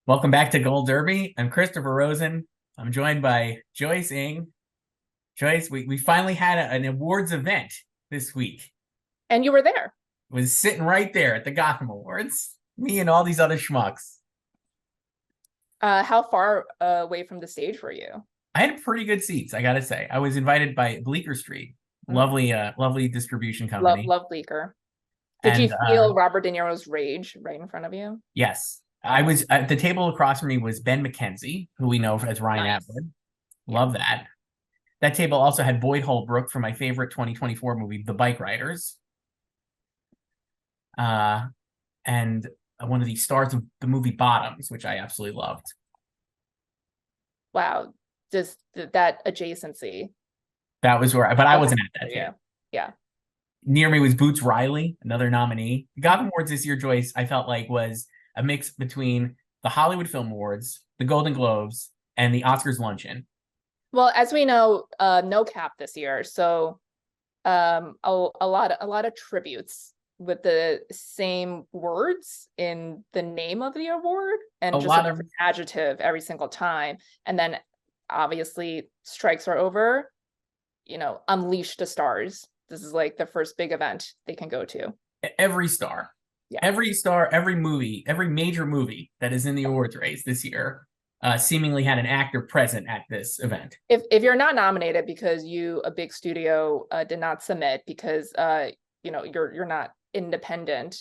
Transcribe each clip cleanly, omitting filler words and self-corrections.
Welcome back to Gold Derby. I'm Christopher Rosen. I'm joined by Joyce Ng. Joyce, we finally had an awards event this week. And you were there. Was sitting right there at the Gotham Awards. Me and all these other schmucks. How far away from the stage were you? I had pretty good seats, I gotta say. I was invited by Bleecker Street, lovely distribution Love, company. love Bleecker. Did you And feel Robert De Niro's rage right in front of you? yes, I was at the table across from me was Ben McKenzie, who we know as Ryan Nice. Atwood. Yeah. Love that. That table also had Boyd Holbrook for my favorite 2024 movie, The Bike Riders. And one of the stars of the movie Bottoms, which I absolutely loved. Wow. Just that adjacency. That was where, but I wasn't at that table. Yeah. Near me was Boots Riley, another nominee. The Gotham Awards this year, Joyce, I felt like was a mix between the Hollywood Film Awards, the Golden Globes, and the Oscars luncheon. Well, as we know, no cap this year. So a lot of tributes with the same words in the name of the award and just a different adjective every single time. And then obviously strikes are over, unleash the stars. This is like the first big event they can go to. Every star. Yeah. Every star, every movie, every major movie that is in the awards race this year seemingly had an actor present at this event. If you're not nominated because a big studio did not submit because you're not independent,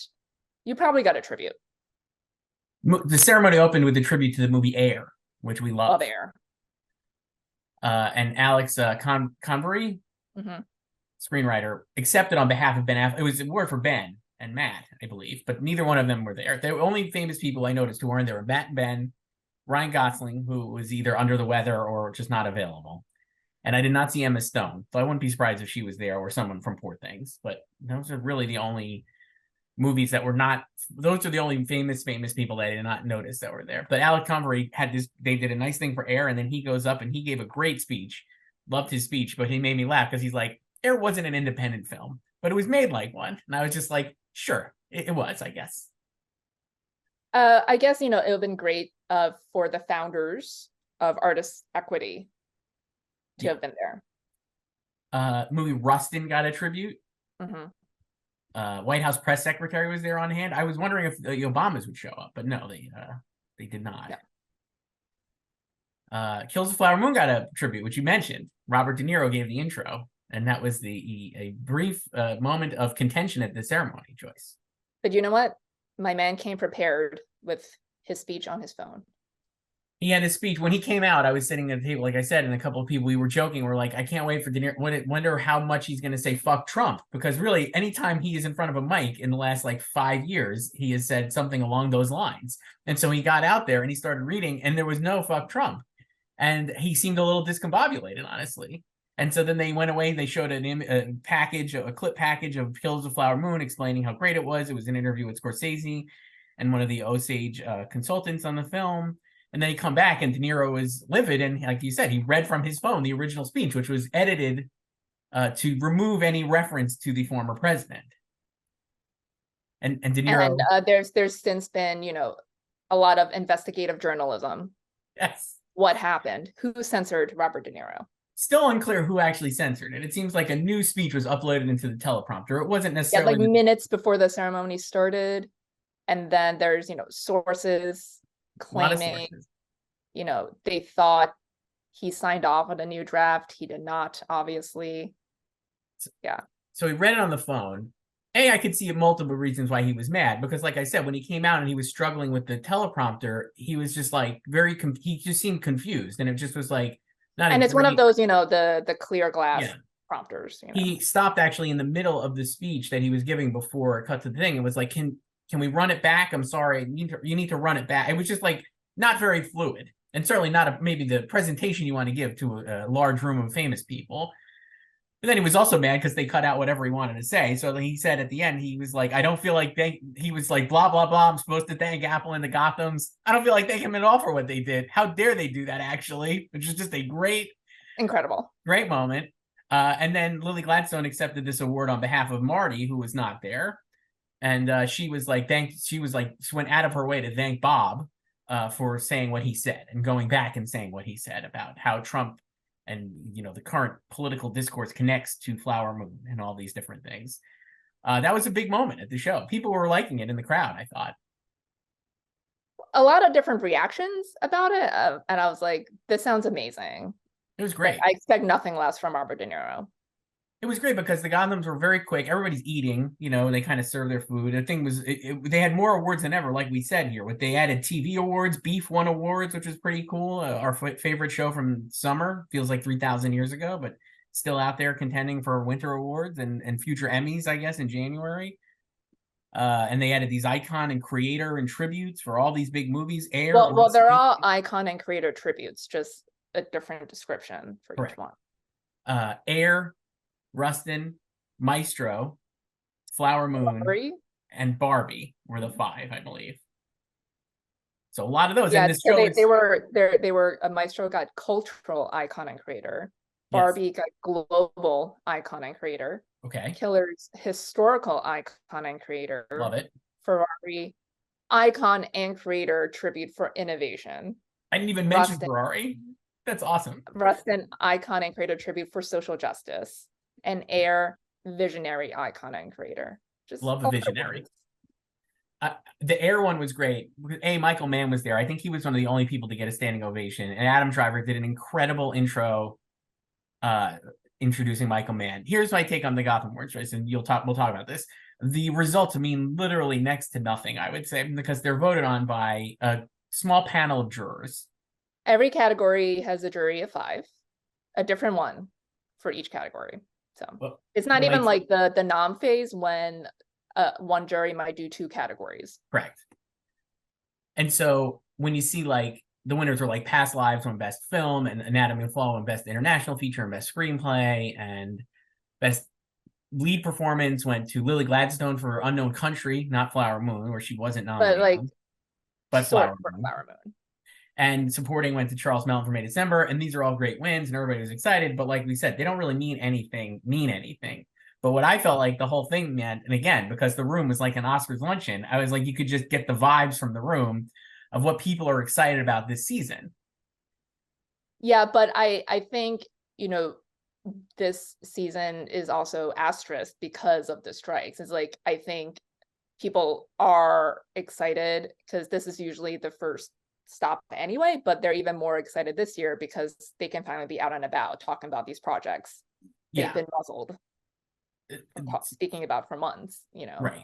you probably got a tribute. The ceremony opened with a tribute to the movie Air, which we love. Love Air. And Alex Convery, screenwriter, accepted on behalf of Ben Affleck. It was a word for Ben and Matt, I believe, but neither one of them were there. The only famous people I noticed who weren't there were Matt and Ben, Ryan Gosling, who was either under the weather or just not available. And I did not see Emma Stone, so I wouldn't be surprised if she was there or someone from Poor Things. But those are really the only movies that were not. Those are the only famous people that I did not notice that were there. But Alec Convery had this. They did a nice thing for Air, and then he goes up and he gave a great speech. Loved his speech, but he made me laugh because he's like, Air wasn't an independent film, but it was made like one. And I was just like, sure, it was, I guess. I guess, it would have been great for the founders of Artists Equity to have been there. Movie Rustin got a tribute. White House press secretary was there on hand. I was wondering if the Obamas would show up, but no, they did not. No. Kills the Flower Moon got a tribute, which you mentioned. Robert De Niro gave the intro, and that was a brief moment of contention at the ceremony, Joyce. But you know what? My man came prepared with his speech on his phone. He had his speech. When he came out, I was sitting at the table, like I said, and a couple of people, we were joking. We're like, I can't wait for De Niro. Wonder how much he's going to say, fuck Trump. Because really, anytime he is in front of a mic in the last 5 years, he has said something along those lines. And so he got out there and he started reading, and there was no fuck Trump. And he seemed a little discombobulated, honestly. And so then they went away. They showed a clip package of Kills the Flower Moon, explaining how great it was. It was an interview with Scorsese and one of the Osage consultants on the film. And then he come back, and De Niro was livid. And like you said, he read from his phone the original speech, which was edited to remove any reference to the former president. And De Niro. And there's since been, a lot of investigative journalism. Yes. What happened? Who censored Robert De Niro? Still unclear who actually censored it. It seems like a new speech was uploaded into the teleprompter. It wasn't necessarily minutes before the ceremony started. And then there's, sources claiming, they thought he signed off on a new draft. He did not, obviously. Yeah. So he read it on the phone. I could see multiple reasons why he was mad. Because like I said, when he came out and he was struggling with the teleprompter, he was just he just seemed confused. And it just was like, and it's one of those, the clear glass prompters. He stopped actually in the middle of the speech that he was giving before it cut to the thing. It was like, can we run it back? I'm sorry, you need to run it back. It was just not very fluid, and certainly not maybe the presentation you want to give to a large room of famous people. But then he was also mad because they cut out whatever he wanted to say. So he said at the end, he was like, I don't feel like he was like, blah, blah, blah. I'm supposed to thank Apple and the Gothams. I don't feel like thanking him at all for what they did. How dare they do that, actually? Which is just a great moment. And then Lily Gladstone accepted this award on behalf of Marty, who was not there. And she went out of her way to thank Bob for saying what he said and going back and saying what he said about how Trump and the current political discourse connects to Flower Moon and all these different things. That was a big moment at the show. People were liking it in the crowd, I thought. A lot of different reactions about it, and I was like, this sounds amazing. It was great. I expect nothing less from Robert De Niro. It was great because the Gothams were very quick. Everybody's eating, they kind of serve their food. The thing was, they had more awards than ever, like we said here. They added TV awards, Beef won awards, which was pretty cool. Our favorite show from summer, feels like 3,000 years ago, but still out there contending for winter awards and future Emmys, I guess, in January. And they added these icon and creator and tributes for all these big movies. Air. Well, they're all icon and creator tributes, just a different description for each one. Air, Rustin, Maestro, Flower Moon, and Barbie were the 5, I believe. So a lot of those. Yeah, and this show they were Maestro got cultural icon and creator. Barbie got global icon and creator. Okay. Killer's historical icon and creator. Love it. Ferrari, icon and creator tribute for innovation. I didn't even mention Ferrari. That's awesome. Rustin, icon and creator tribute for social justice. And Air, visionary icon and creator. Just love the visionary. The Air one was great. Michael Mann was there. I think he was one of the only people to get a standing ovation. And Adam Driver did an incredible intro introducing Michael Mann. Here's my take on the Gotham Awards, Joyce, and we'll talk about this. The results mean literally next to nothing, I would say, because they're voted on by a small panel of jurors. Every category has a jury of 5, a different one for each category. So it's not even like the nom phase when one jury might do 2 categories. Correct. And so when you see the winners were Past Lives won Best Film, and Anatomy of a Fall won Best International Feature and Best Screenplay, and Best Lead Performance went to Lily Gladstone for Unknown Country, not Flower Moon, where she wasn't nominated. But Flower Moon. And supporting went to Charles Melton for May December, and these are all great wins, and everybody was excited. But like we said, they don't really mean anything. But what I felt like the whole thing meant, and again, because the room was like an Oscars luncheon, I was like, you could just get the vibes from the room of what people are excited about this season. Yeah, but I think, this season is also asterisk because of the strikes. It's I think people are excited because this is usually the first stop anyway, but they're even more excited this year because they can finally be out and about talking about these projects they've been muzzled speaking about for months, Right.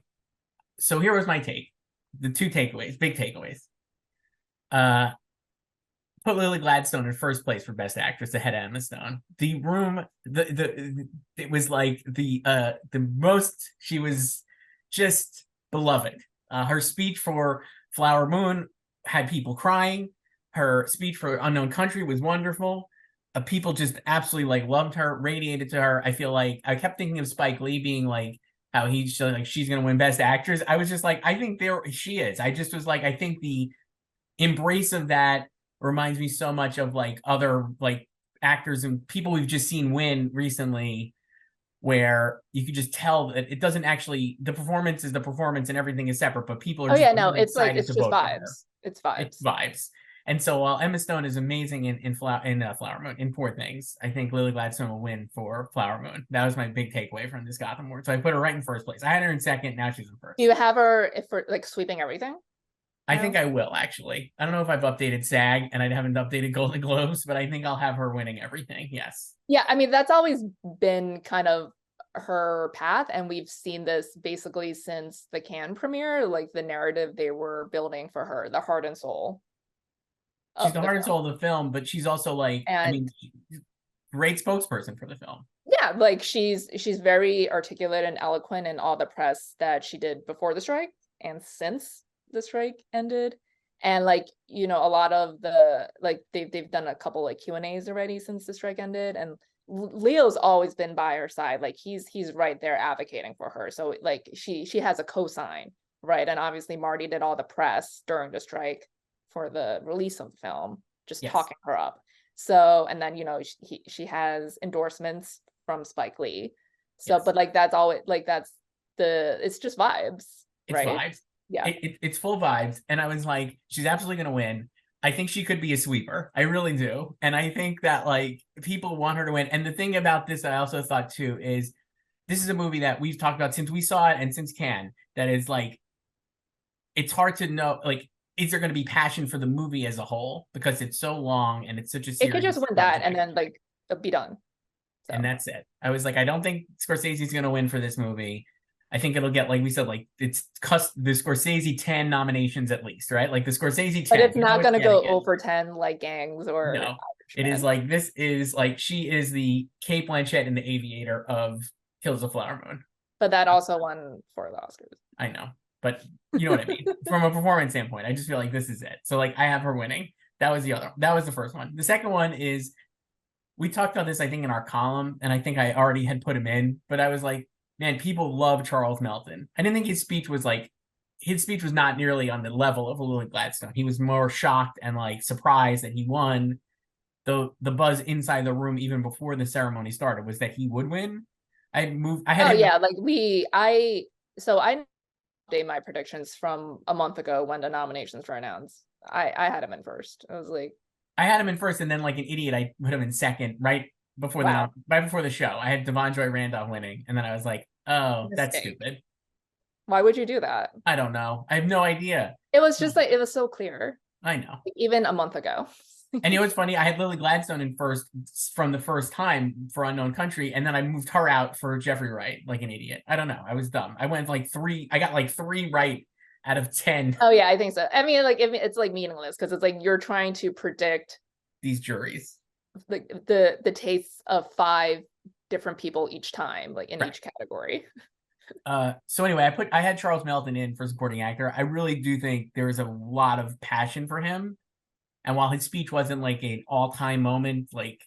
So here was my take. The 2 takeaways, big takeaways. Put Lily Gladstone in first place for Best Actress ahead of Emma Stone. The room, it was the most, she was just beloved. Her speech for Flower Moon had people crying. Her speech for Unknown Country was wonderful. People just absolutely loved her, radiated to her. I feel like I kept thinking of Spike Lee being how he's she's gonna win Best Actress. I was just I think she is. I just was I think the embrace of that reminds me so much of other actors and people we've just seen win recently, where you could just tell that it doesn't actually, the performance is the performance and everything is separate, but people are it's just vibes. It's vibes. And so while Emma Stone is amazing in Flower Moon, in Poor Things, I think Lily Gladstone will win for Flower Moon. That was my big takeaway from this Gotham Award. So I put her right in first place. I had her in second. Now she's in first. Do you have her for sweeping everything? I think I will, actually. I don't know if I've updated SAG and I haven't updated Golden Globes, but I think I'll have her winning everything. Yes. Yeah, I mean, that's always been kind of her path, and we've seen this basically since the Cannes premiere, the narrative they were building for her, the heart and soul. She's the heart and soul of the film, but she's also great spokesperson for the film. Yeah, she's very articulate and eloquent in all the press that she did before the strike and since the strike ended. And a lot of the they've done a couple Q&As already since the strike ended, and Leo's always been by her side. He's right there advocating for her. So she has a cosign, right? And obviously Marty did all the press during the strike for the release of the film, just talking her up. So, and then she has endorsements from Spike Lee. So, but that's all it's just vibes, right? It's vibes. Yeah. It's full vibes. And I was like, she's absolutely going to win. I think she could be a sweeper. I really do. And I think that like people want her to win. And the thing about this, I also thought too, is this is a movie that we've talked about since we saw it and since Cannes, that is like, it's hard to know, like, is there going to be passion for the movie as a whole? Because it's so long and it's such a It could just serious win that project. and then like it'll be done. So. And that's it. I was like, I don't think Scorsese's going to win for this movie. I think it'll get, like we said, like it's the Scorsese 10 nominations at least, right? Like the Scorsese 10. But it's not going to go over 10 like Gangs or no. It is like, this is like, she is the Cate Blanchett in The Aviator of Kills the Flower Moon. But that also won for the Oscars. I know, but you know what I mean. From a performance standpoint, I just feel like this is it. So like I have her winning. That was the first one. The second one is, we talked about this, I think, in our column, and I think I already had put him in, but I was like, man, people love Charles Melton. I didn't think his speech was not nearly on the level of Lily Gladstone. He was more shocked and like surprised that he won. The buzz inside the room, even before the ceremony started, was that he would win. I update my predictions from a month ago when the nominations were announced. I had him in first. I was like, I had him in first, and then like an idiot, I put him in second right before the show. I had Devon Joy Randolph winning, and then I was like, oh, that's stupid. Why would you do that? I don't know. I have no idea. It was just like, it was so clear. I know. Even a month ago. And you know what's funny? I had Lily Gladstone in first from the first time for Unknown Country, and then I moved her out for Jeffrey Wright, like an idiot. I don't know. I was dumb. I went like I got like 3 right out of 10. Oh yeah, I think so. I mean, like it's like meaningless because it's like you're trying to predict these juries, like the tastes of 5 different people each time, like in each category. So anyway, I had Charles Melton in for supporting actor. I really do think there is a lot of passion for him. And while his speech wasn't like an all-time moment, like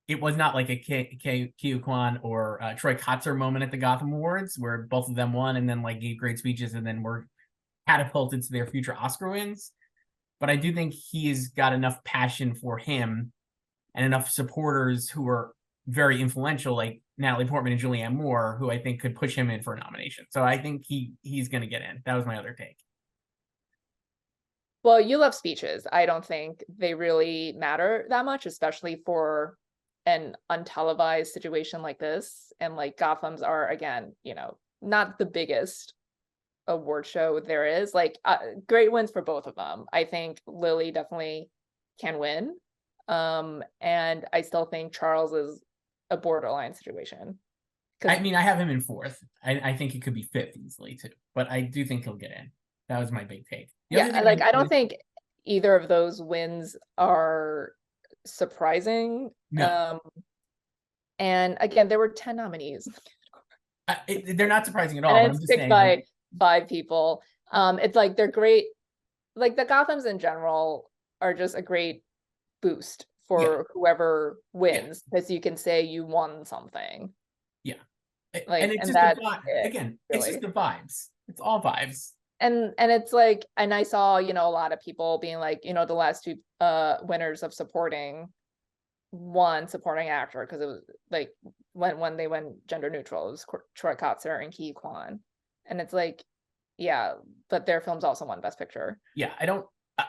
it was not like a Ke Kwan or Troy Kotsur moment at the Gotham Awards, where both of them won and then like gave great speeches and then were catapulted to their future Oscar wins. But I do think he's got enough passion for him and enough supporters who are very influential, like Natalie Portman and Julianne Moore, who I think could push him in for a nomination. So I think he's going to get in. That was my other take. Well, you love speeches. I don't think they really matter that much, especially for an untelevised situation like this. And like Gothams are, again, not the biggest award show there is. Like great wins for both of them. I think Lily definitely can win. And I still think Charles is a borderline situation. I mean, I have him in 4th. I think he could be 5th easily too, but I do think he'll get in. That was my big take. Like I don't think either of those wins are surprising. No. And again, there were 10 nominees. They're not surprising at all. And it's picked by 5 people. It's like they're great. Like the Gothams in general are just a great boost for whoever wins, because you can say you won something. Yeah. Like, and it's just again, really. It's just the vibes. It's all vibes. And it's like, and I saw, a lot of people being like, the last 2 winners of supporting actor, because it was like when they went gender neutral, it was Troy Kotsur and Ke Kwan. And it's like, yeah, but their films also won Best Picture. Yeah,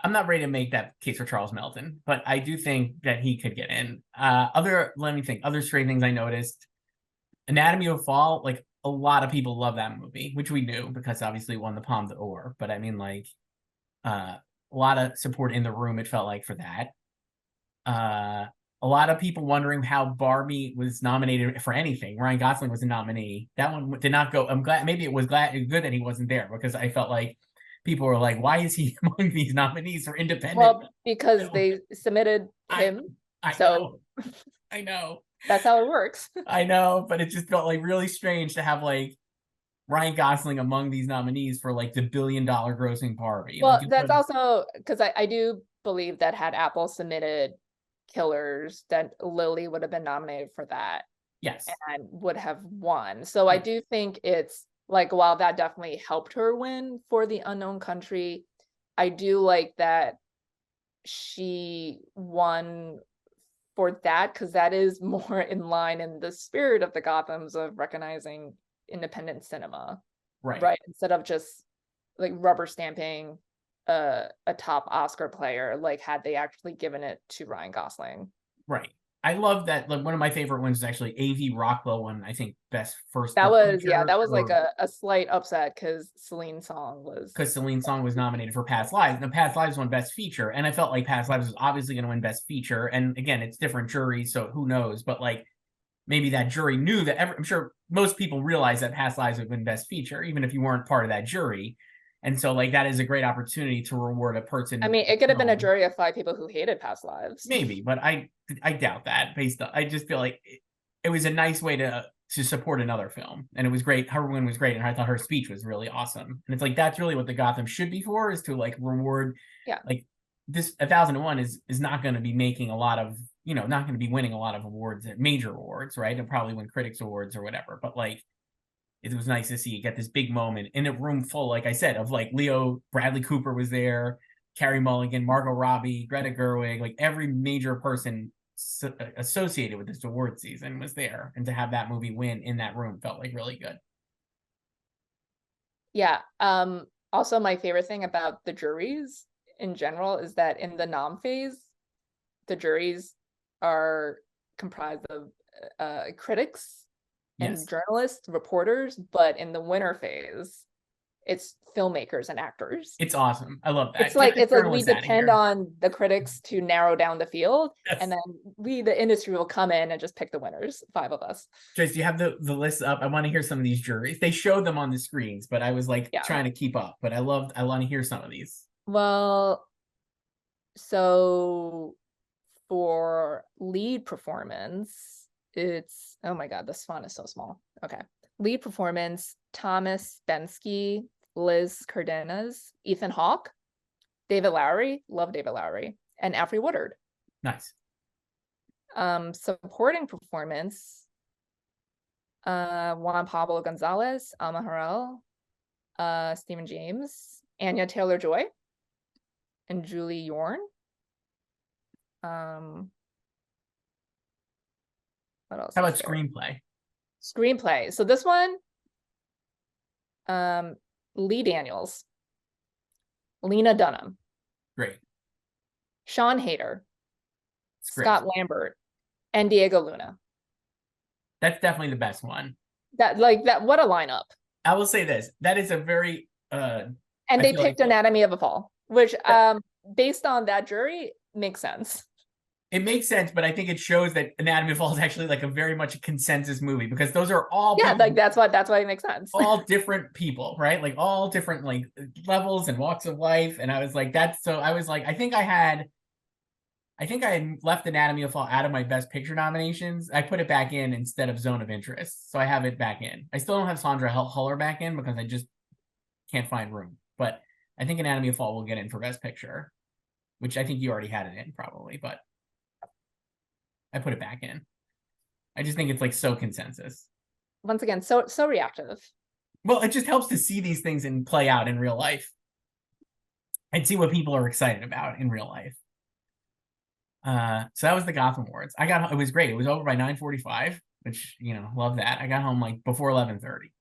I'm not ready to make that case for Charles Melton, but I do think that he could get in. Other strange things I noticed. Anatomy of a Fall, like a lot of people love that movie, which we knew because obviously it won the Palme d'Or. But I mean, like, a lot of support in the room, it felt like, for that. A lot of people wondering how Barbie was nominated for anything. Ryan Gosling was a nominee. That one did not go. I'm glad. Maybe it was good that he wasn't there, because I felt like people were like, why is he among these nominees for independent? Well, because they submitted him. I know. That's how it works. I know, but it just felt like really strange to have like Ryan Gosling among these nominees for like the $1 billion grossing Barbie. Well, like, that's also because I do believe that had Apple submitted Killers, that Lily would have been nominated for that. Yes. And would have won. So I do think it's like, while that definitely helped her win for The Unknown Country, I do like that she won for that, because that is more in line in the spirit of the Gothams of recognizing independent cinema, right? Instead of just like rubber stamping a top Oscar player, like had they actually given it to Ryan Gosling. Right. I love that. Like one of my favorite ones is actually A.V. Rockwell won, I think, best first. That was like a slight upset because Celine Song was nominated for Past Lives. Now Past Lives won Best Feature, and I felt like Past Lives was obviously going to win Best Feature. And again, it's different juries, so who knows? But like maybe that jury knew that. I'm sure most people realize that Past Lives would win Best Feature, even if you weren't part of that jury. And so, like, that is a great opportunity to reward a person. I mean, it could have been a jury of 5 people who hated Past Lives. Maybe, but I doubt that. I just feel like it was a nice way to support another film, and it was great. Her win was great, and I thought her speech was really awesome. And it's like that's really what the Gotham should be for, is to like reward. Yeah. Like this 1001 is not going to be making a lot of, not going to be winning a lot of awards, major awards, right? It'll probably win critics awards or whatever, but like. It was nice to see you get this big moment in a room full, like I said, of like Bradley Cooper was there, Carey Mulligan, Margot Robbie, Greta Gerwig, like every major person associated with this award season was there. And to have that movie win in that room felt like really good. Yeah. Also, my favorite thing about the juries in general is that in the nom phase, the juries are comprised of critics and journalists, reporters, but in the winner phase, it's filmmakers and actors. It's awesome. I love that. It's like we depend on the critics to narrow down the field, and then the industry will come in and just pick the winners, 5 of us. Joyce, do you have the list up? I want to hear some of these juries. They showed them on the screens, but I was like trying to keep up. But I want to hear some of these. Well, so for lead performance, it's, oh my God, this font is so small. Okay. Lead performance, Thomas Bensky, Liz Cardenas, Ethan Hawke, David Lowery, love David Lowery, and Alfre Woodard. Nice. Supporting performance, Juan Pablo Gonzalez, Alma Harrell, Stephen James, Anya Taylor-Joy, and Julie Yorn. What else? How about screenplay? Screenplay. So this one, Lee Daniels, Lena Dunham, great. Sean Hayter, Scott Lambert, and Diego Luna. That's definitely the best one. That what a lineup. I will say this. That is a very and they picked Anatomy of a Fall, which based on that jury makes sense. It makes sense, but I think it shows that Anatomy of a Fall is actually like a very much a consensus movie, because those are all like that's why it makes sense. All different people, right? Like all different like levels and walks of life. And I was like, I think I had left Anatomy of a Fall out of my Best Picture nominations. I put it back in instead of Zone of Interest, so I have it back in. I still don't have Sandra Huller back in because I just can't find room. But I think Anatomy of a Fall will get in for Best Picture, which I think you already had it in probably, but. I put it back in. I just think it's like so consensus. Once again, so reactive. Well, it just helps to see these things and play out in real life and see what people are excited about in real life. So that was the Gotham Awards. It was great. It was over by 9:45, which, love that. I got home like before 11:30.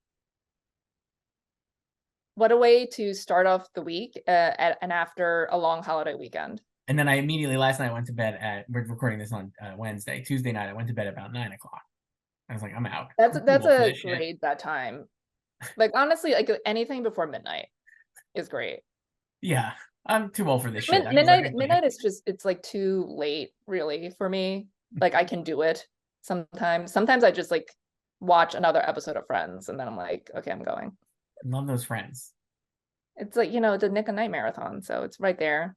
What a way to start off the week and after a long holiday weekend. And then I immediately last night went to bed we're recording this on Wednesday. Tuesday night I went to bed about 9 o'clock. I was like, I'm out. That's a great bedtime. Like honestly, like anything before midnight is great. Yeah, I'm too old for this shit. Midnight is just, it's like too late really for me. Like I can do it sometimes. Sometimes I just like watch another episode of Friends and then I'm like, okay, I'm going. I love those Friends. It's like, the Nick and Night marathon, so it's right there.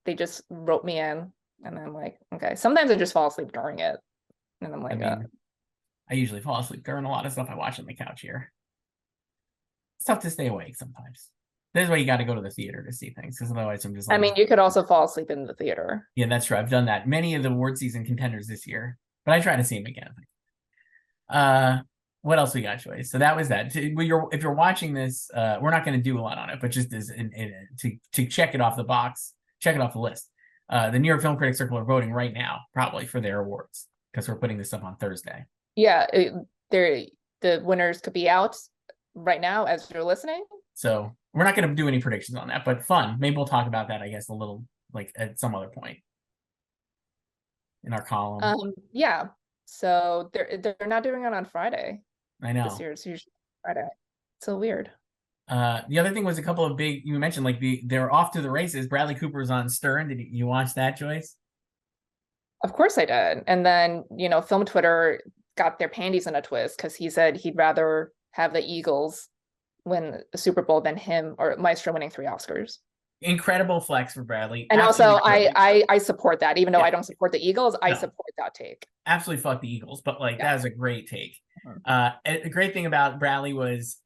They just wrote me in, and then I'm like, okay. Sometimes I just fall asleep during it, and I'm like, I usually fall asleep during a lot of stuff I watch on the couch here. It's tough to stay awake sometimes. That's why you got to go to the theater to see things, because otherwise I'm just like. I mean, you could also fall asleep in the theater. Yeah, that's true. I've done that. Many of the award season contenders this year, but I try to see them again. What else we got, Joyce? So that was that. If you're watching this, we're not going to do a lot on it, but just as to check it off the box, check it off the list. The New York Film Critics Circle are voting right now, probably for their awards, because we're putting this up on Thursday. Yeah, the winners could be out right now as you're listening. So we're not going to do any predictions on that, but fun. Maybe we'll talk about that, I guess, a little like at some other point in our column. Yeah. So they're not doing it on Friday I this know. year. It's usually Friday. So weird. The other thing was a couple of big, you mentioned like they're off to the races. Bradley Cooper's on Stern. Did you watch that, Joyce? Of course I did. And then, film Twitter got their panties in a twist because he said he'd rather have the Eagles win the Super Bowl than him or Maestro winning 3 Oscars. Incredible flex for Bradley. And Absolutely also I support that. Even though Yeah. I don't support the Eagles, I No. support that take. Absolutely fuck the Eagles, but like Yeah. that is a great take. A great thing about Bradley was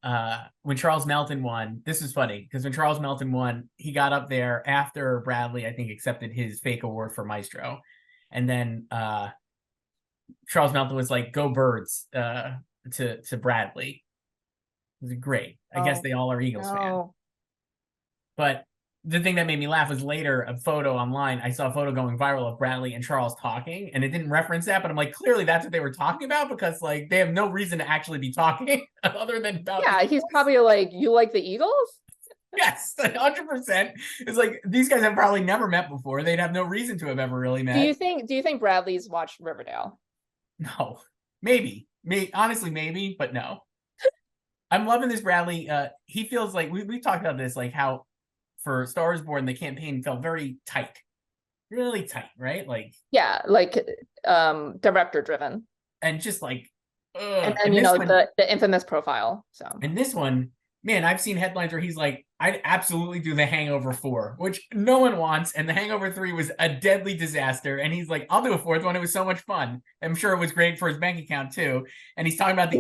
when Charles Melton won. This is funny because when Charles Melton won, he got up there after Bradley, I think, accepted his fake award for Maestro, and then Charles Melton was like, "Go Birds" to Bradley. It was great. I guess they all are Eagles fans. But the thing that made me laugh was later a photo online. I saw a photo going viral of Bradley and Charles talking, and it didn't reference that. But I'm like, clearly that's what they were talking about because like they have no reason to actually be talking other than about. Yeah, he's probably like, "You like the Eagles?" Yes, 100%. It's like these guys have probably never met before. They'd have no reason to have ever really met. Do you think Bradley's watched Riverdale? No, maybe, honestly, maybe, but no. I'm loving this Bradley. He feels like we've talked about this, like how for Star is Born, the campaign felt very tight, really tight, right? Like, yeah, like director driven, and just like, and then the infamous profile. So, and this one, man, I've seen headlines where he's like, I'd absolutely do The Hangover 4, which no one wants. And The Hangover 3 was a deadly disaster. And he's like, I'll do a 4th one. It was so much fun. I'm sure it was great for his bank account too. And he's talking about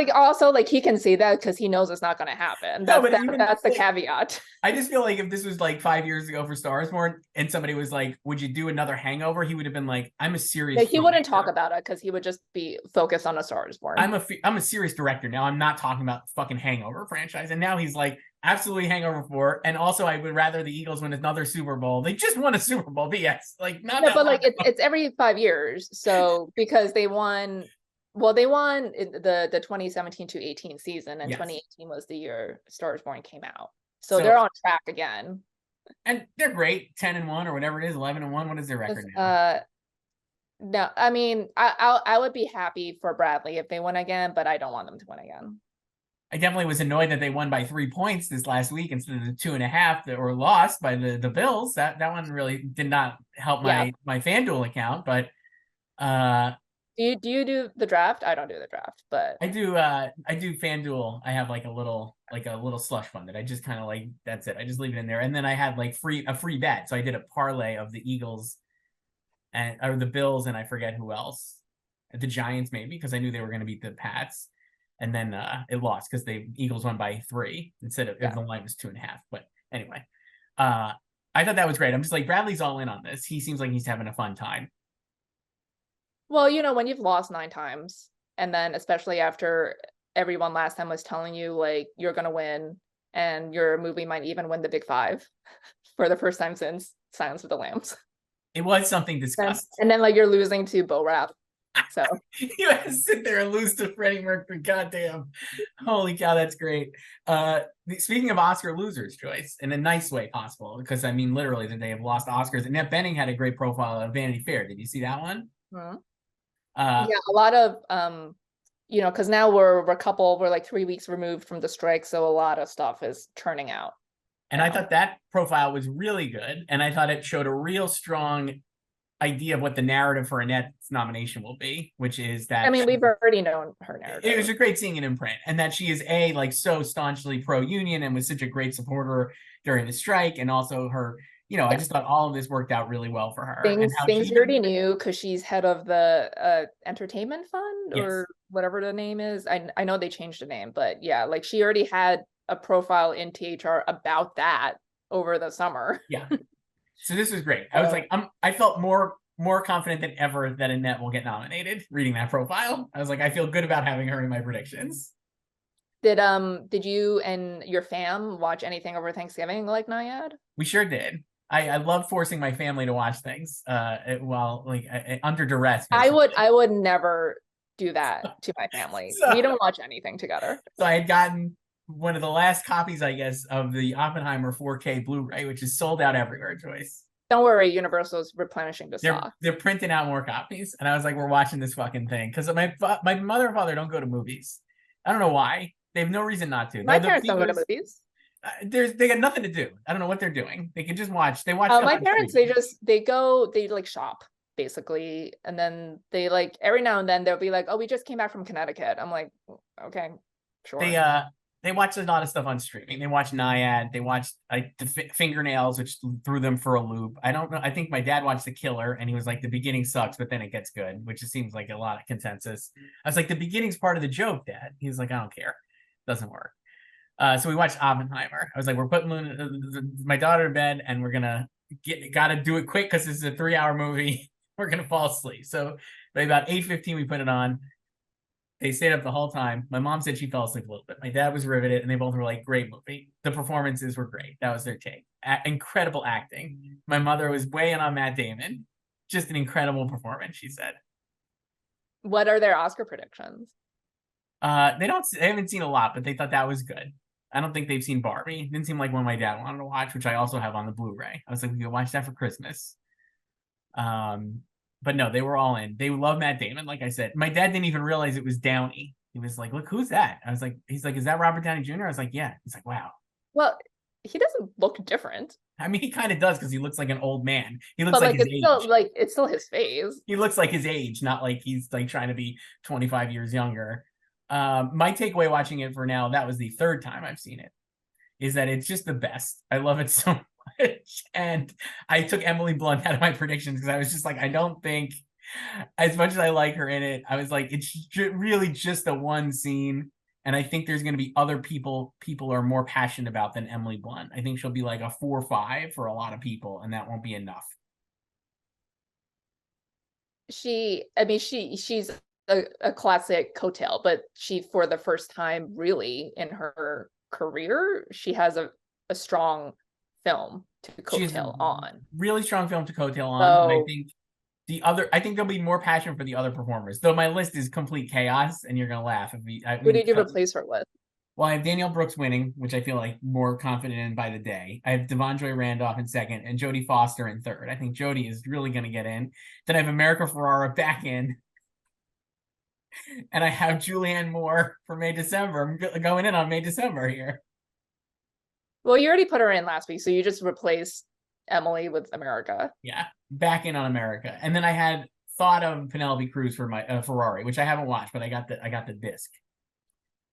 also like he can see that because he knows it's not going to happen. That's the caveat. I just feel like if this was like 5 years ago for Star is Born and somebody was like, would you do another Hangover? He would have been like, I'm a serious. He wouldn't talk about it because he would just be focused on A Star is Born. I'm a serious director now. I'm not talking about fucking Hangover franchise. And now he's like, absolutely Hangover 4. And also I would rather the Eagles win another Super Bowl. They just won a Super Bowl, but yes, like not that. But like it's every 5 years. So because they won the 2017 to 18 season, and 2018 was the year Star is Born came out. So they're on track again. And they're great, 10-1 or whatever it is, 11-1. What is their record now? No, I mean, I would be happy for Bradley if they win again, but I don't want them to win again. I definitely was annoyed that they won by 3 points this last week instead of the 2.5 that were lost by the Bills. That one really did not help my FanDuel account. But do you do the draft? I don't do the draft, but I do FanDuel. I have like a little slush fund that I just kind of like, that's it. I just leave it in there. And then I had like a free bet. So I did a parlay of the Eagles or the Bills, and I forget who else. The Giants maybe, because I knew they were going to beat the Pats. And then it lost because the Eagles won by 3 instead of if the line was 2.5. But anyway, I thought that was great. I'm just like, Bradley's all in on this. He seems like he's having a fun time. Well, when you've lost 9 times, and then especially after everyone last time was telling you like you're gonna win, and your movie might even win the Big 5 for the first time since Silence of the Lambs. It was something disgusting. And then like you're losing to Bo Rapp. So you have to sit there and lose to Freddie Mercury. Goddamn. Holy cow, that's great. Speaking of Oscar losers, Joyce, in a nice way possible, because I mean literally that they have lost Oscars. Annette Bening had a great profile of Vanity Fair. Did you see that one? Mm-hmm. A lot of because now we're like 3 weeks removed from the strike, so a lot of stuff is churning out. And I thought that profile was really good, and I thought it showed a real strong idea of what the narrative for Annette's nomination will be, which is that we've already known her narrative. It was a great seeing it in print, and that she is like so staunchly pro-union and was such a great supporter during the strike, and also her, I just thought all of this worked out really well for her. Things you already knew because she's head of the entertainment fund or whatever the name is. I know they changed the name, but yeah, like she already had a profile in THR about that over the summer. Yeah. So this was great. I was like, I felt more confident than ever that Annette will get nominated reading that profile. I was like, I feel good about having her in my predictions. Did you and your fam watch anything over Thanksgiving like Nayad? We sure did. I love forcing my family to watch things while under duress. Basically. I would never do that to my family. We don't watch anything together. So I had gotten one of the last copies, I guess, of the Oppenheimer 4K Blu-ray, which is sold out everywhere, Joyce. Don't worry, Universal's replenishing the stock. They're printing out more copies, and I was like, we're watching this fucking thing because my mother and father don't go to movies. I don't know why. They have no reason not to. My The parents don't go to theaters, movies. they got nothing to do. I don't know what they're doing. They can just watch. They watch. My parents, they like shop basically, and then they like every now and then they'll be like, "Oh, we just came back from Connecticut." I'm like, "Okay, sure." They watch a lot of stuff on streaming. They watch Naiad. They watch like the Fingernails, which threw them for a loop. I don't know. I think my dad watched The Killer, and he was like, "The beginning sucks, but then it gets good," which just seems like a lot of consensus. I was like, "The beginning's part of the joke, Dad." He was like, "I don't care. Doesn't work." So we watched Oppenheimer. I was like, "We're putting my daughter to bed, and we're gotta do it quick because this is a 3-hour movie. We're gonna fall asleep." So by about 8:15, we put it on. They stayed up the whole time. My mom said she fell asleep a little bit. My dad was riveted, and they both were like, "Great movie." The performances were great. That was their take. Incredible acting. My mother was weighing on Matt Damon. Just an incredible performance, she said. What are their Oscar predictions? They haven't seen a lot, but they thought that was good. I don't think they've seen Barbie. It didn't seem like one my dad wanted to watch, which I also have on the Blu-ray. I was like, we could watch that for Christmas. But no, they were all in. They love Matt Damon, like I said. My dad didn't even realize it was Downey. He was like, "Look, who's that?" I was like, "He's like, is that Robert Downey Jr.?" I was like, "Yeah." He's like, "Wow." Well, he doesn't look different. I mean, he kind of does because he looks like an old man. He looks But like like his it's age. still like it's still his face. He looks like his age, not like he's like trying to be 25 years younger. My takeaway watching it for now, that was the third time I've seen it, is that it's just the best. I love it so much. And I took Emily Blunt out of my predictions because I was just like, I don't think, as much as I like her in it, I was like, it's really just a one scene. And I think there's going to be other people are more passionate about than Emily Blunt. I think she'll be like a 4 or 5 for a lot of people, and that won't be enough. She's a classic coattail, but she, for the first time really in her career, she has a strong film to She's a coattail on. really strong film to coattail on. And So I think there'll be more passion for the other performers. Though my list is complete chaos, and you're gonna laugh. who did you replace her with? Well, I have Danielle Brooks winning, which I feel like more confident in by the day. I have Devondre Randolph in second and Jodie Foster in third. I think Jodie is really going to get in. Then I have America Ferrara back in. And I have Julianne Moore for May December. I'm going in on May December here. Well, you already put her in last week, so you just replaced Emily with America. Yeah, back in on America. And then I had thought of Penelope Cruz for my Ferrari, which I haven't watched, but I got the disc.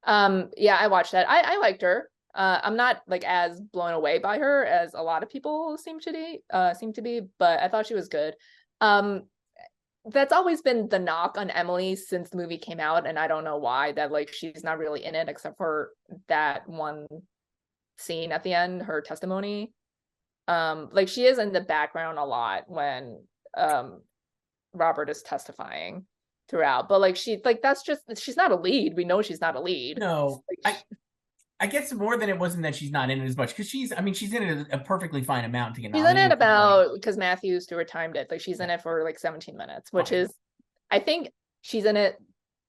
Yeah, I watched that. I liked her. I'm not like as blown away by her as a lot of people seem to be, but I thought she was good. That's always been the knock on Emily since the movie came out, and I don't know why, that like she's not really in it except for that one scene at the end, her testimony. Like she is in the background a lot when Robert is testifying throughout, but like she's not a lead. We know she's not a lead. No, like, I guess more than it wasn't that she's not in it as much, because she's in it a perftly fine amount to get she's in it about because Matthew Stewart timed it. Like she's in it for like 17 minutes, which is, I think she's in it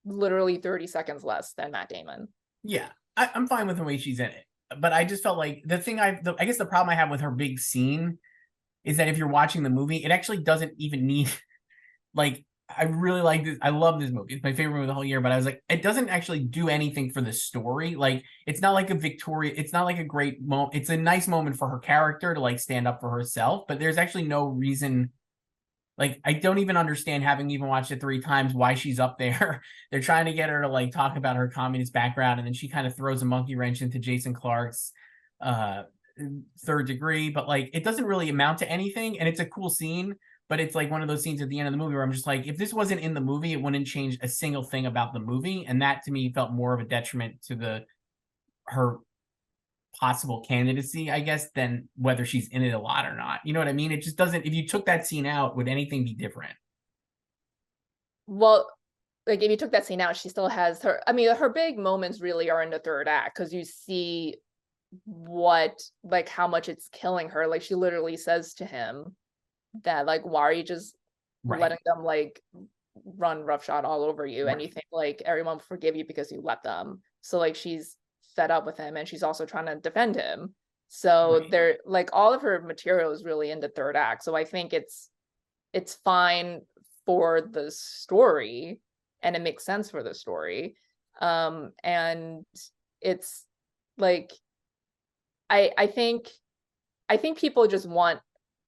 literally 30 seconds less than Matt Damon. Yeah, I'm fine with the way she's in it, but I just felt like I guess the problem I have with her big scene is that if you're watching the movie, it actually doesn't even need like. I really like this. I love this movie. It's my favorite movie of the whole year, but I was like, it doesn't actually do anything for the story. Like, it's not like it's not like a great moment. It's a nice moment for her character to like stand up for herself, but there's actually no reason. Like, I don't even understand, having even watched it 3 times, why she's up there. They're trying to get her to like talk about her communist background, and then she kind of throws a monkey wrench into Jason Clarke's Third Degree, but like, it doesn't really amount to anything, and it's a cool scene. But it's like one of those scenes at the end of the movie where I'm just like, if this wasn't in the movie, it wouldn't change a single thing about the movie. And that to me felt more of a detriment to her possible candidacy, I guess, than whether she's in it a lot or not. You know what I mean? It just doesn't, if you took that scene out, would anything be different? Well, like if you took that scene out, she still has her, I mean, her big moments really are in the third act, because you see how much it's killing her. Like she literally says to him that like, why are you just letting them like run roughshod all over you, and you think like everyone will forgive you because you let them. So like she's fed up with him, and she's also trying to defend him. So Right. they're like, all of her material is really in the third act. So I think it's fine for the story, and it makes sense for the story. And it's like, I think people just want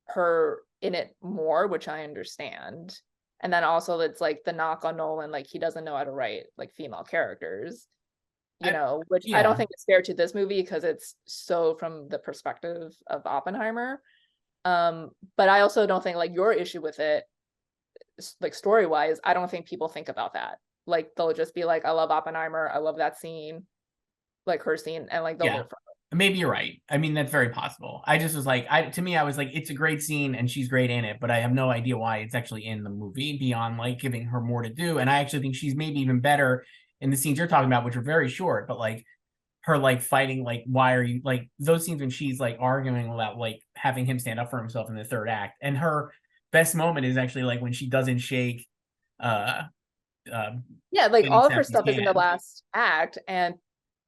her in it more, which I understand. And then also it's like the knock on Nolan, like he doesn't know how to write like female characters, I, which I don't yeah. think is fair to this movie because it's so from the perspective of Oppenheimer. But I also don't think like your issue with it, like story wise, I don't think people think about that. Like they'll just be like, I love Oppenheimer, I love that scene, like her scene, and like they'll Yeah. vote for her. Maybe you're right. I mean, that's very possible. I just was like, to me, I was like, it's a great scene and she's great in it, but I have no idea why it's actually in the movie beyond like giving her more to do. And I actually think she's maybe even better in the scenes you're talking about, which are very short, but like her like fighting, like, why are you like those scenes when she's like arguing about like having him stand up for himself in the third act. And her best moment is actually like when she doesn't shake uh Yeah, like Lady all of her Sassy's stuff is in the hand. last act, and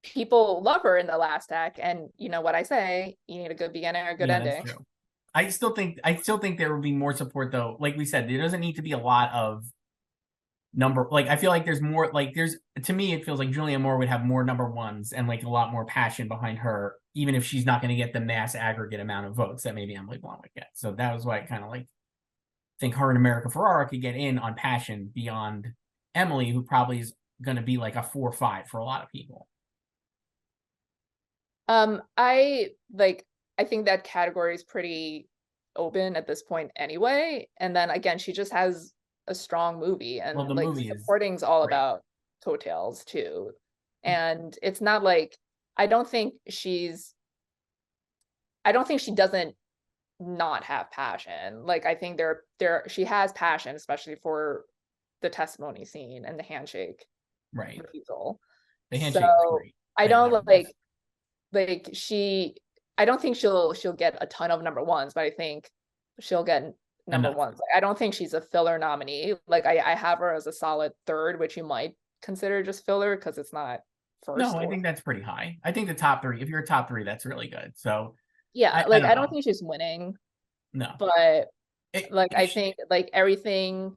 people love her in the last act. And you know what I say, you need a good beginning or a good Yeah, that's ending. true. I still think there would be more support though. Like we said, there doesn't need to be a lot of number. Like I feel like there's more. Like there's to me, it feels like Julianne Moore would have more number ones and like a lot more passion behind her, even if she's not going to get the mass aggregate amount of votes that maybe Emily Blunt would get. So that was why I kind of like think her and America Ferrara could get in on passion beyond Emily, who probably is going to be like a 4 or 5 for a lot of people. I like, I think that category is pretty open at this point anyway. And then again, she just has a strong movie, Well, the and like movie is supporting's all great. about coattails too. And it's not like, I don't think I don't think she doesn't not have passion. Like I think she has passion, especially for the testimony scene and the handshake Right. refusal. The handshake is So great. I I don't love. like she I don't think she'll get a ton of number ones, but I think she'll get number Enough. ones. Like, I don't think she's a filler nominee. Like I have her as a solid third, which you might consider just filler because it's not No, first I or think that's pretty high. I think the top three, if you're a top three, that's really good. So yeah, I like don't I don't know. think she's winning, No. but like I It, think like everything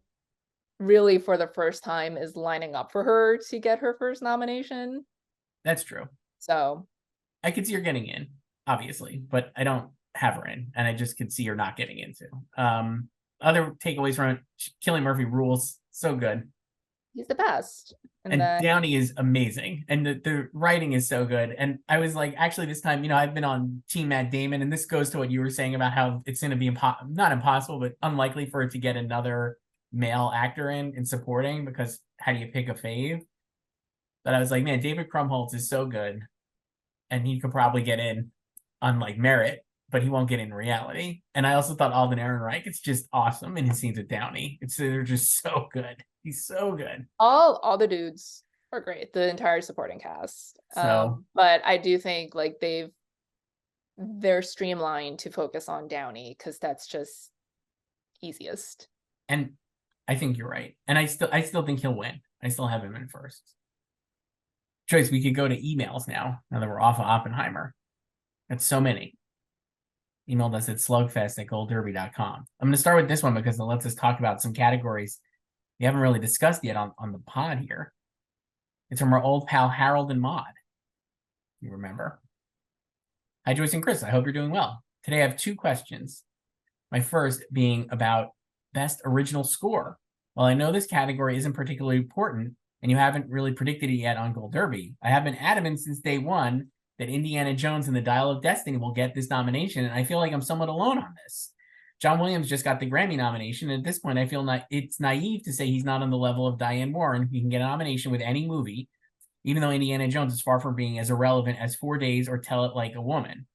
really for the first time is lining up for her to get her first nomination. that's true. So I could see her getting in, obviously, but I don't have her in, and I just could see her not getting into. Other takeaways from it, Cillian Murphy rules. So good. he's the best. And And then Downey is amazing. And the writing is so good. And I was like, actually, this time, I've been on Team Matt Damon, and this goes to what you were saying about how it's going to be not impossible, but unlikely for it to get another male actor in supporting, because how do you pick a fave? But I was like, man, David Krumholtz is so good, and he could probably get in on like merit, but he won't get in reality. And I also thought Alden Ehrenreich, it's just awesome in his scenes with Downey. They're just so good. He's so good. all the dudes are great, the entire supporting cast. So, But I do think like they're streamlined to focus on Downey because that's just easiest. and I think you're right. And I still think he'll win. I still have him in first. Joyce, we could go to emails now that we're off of Oppenheimer. That's so many. Emailed us at slugfest@goldderby.com. I'm going to start with this one because it lets us talk about some categories we haven't really discussed yet on the pod here. It's from our old pal Harold and Maud. You remember? Hi, Joyce and Chris. I hope you're doing well. Today I have 2 questions. My first being about best original score. While I know this category isn't particularly important, and you haven't really predicted it yet on Gold Derby, I have been adamant since day one that Indiana Jones and the Dial of Destiny will get this nomination, and I feel like I'm somewhat alone on this. John Williams just got the Grammy nomination, and at this point, I feel it's naive to say he's not on the level of Diane Warren, who can get a nomination with any movie, even though Indiana Jones is far from being as irrelevant as 4 Days or Tell It Like a Woman.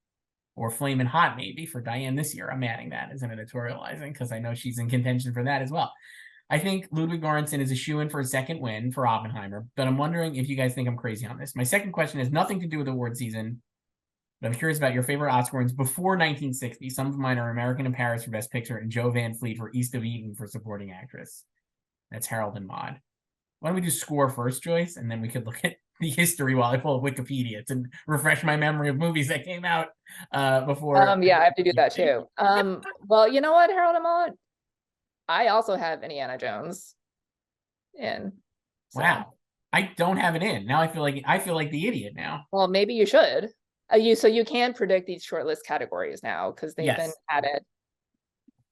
Or Flamin' Hot, maybe, for Diane this year. I'm adding that as an editorializing because I know she's in contention for that as well. I think Ludwig Göransson is a shoo-in for a second win for Oppenheimer, but I'm wondering if you guys think I'm crazy on this. My second question has nothing to do with award season, but I'm curious about your favorite Oscar wins before 1960. Some of mine are American in Paris for Best Picture and Joe Van Fleet for East of Eden for Supporting Actress. That's Harold and Maude. Why don't we do score first, Joyce, and then we could look at the history while I pull up Wikipedia to refresh my memory of movies that came out before. Yeah, I have to do that too. Well, you know what, Harold and Maude? I also have Indiana Jones in. So. Wow. I don't have it in. Now I feel like the idiot now. Well, maybe you should. So you can predict these shortlist categories now because they've been added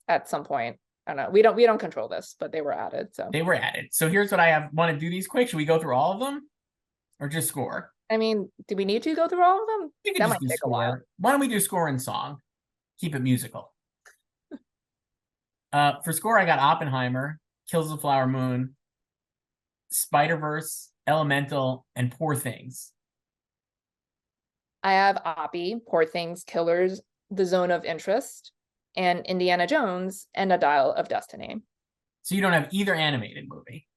at some point. I don't know. We don't control this, but they were added. So they were added. So here's what I have. Want to do these quick? Should we go through all of them, or just score? I mean, do we need to go through all of them? We can just do score. Why don't we do score and song? Keep it musical. For score, I got Oppenheimer, Kills the Flower Moon, Spider-Verse, Elemental, and Poor Things. I have Oppie, Poor Things, Killers, The Zone of Interest, and Indiana Jones, and A Dial of Destiny. So you don't have either animated movie?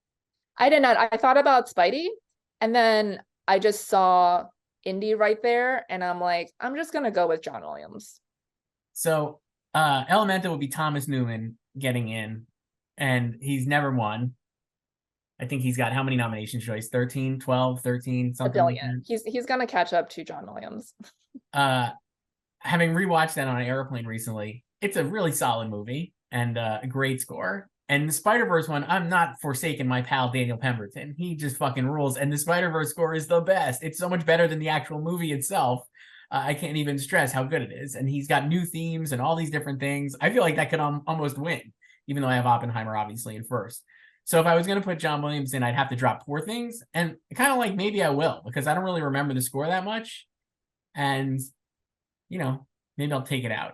I did not. I thought about Spidey, and then I just saw Indy right there, and I'm like, I'm just going to go with John Williams. So Elemental would be Thomas Newman getting in, and he's never won. I think he's got how many nominations, Joyce? 13, 12, 13, something. A billion. Like he's going to catch up to John Williams. Having rewatched that on an airplane recently, it's a really solid movie and a great score. And the Spider-Verse one, I'm not forsaking my pal Daniel Pemberton. He just fucking rules. And the Spider-Verse score is the best. It's so much better than the actual movie itself. I can't even stress how good it is. And he's got new themes and all these different things. I feel like that could almost win, even though I have Oppenheimer obviously in first. So if I was going to put John Williams in, I'd have to drop Poor Things. And kind of like maybe I will, because I don't really remember the score that much. And, you know, maybe I'll take it out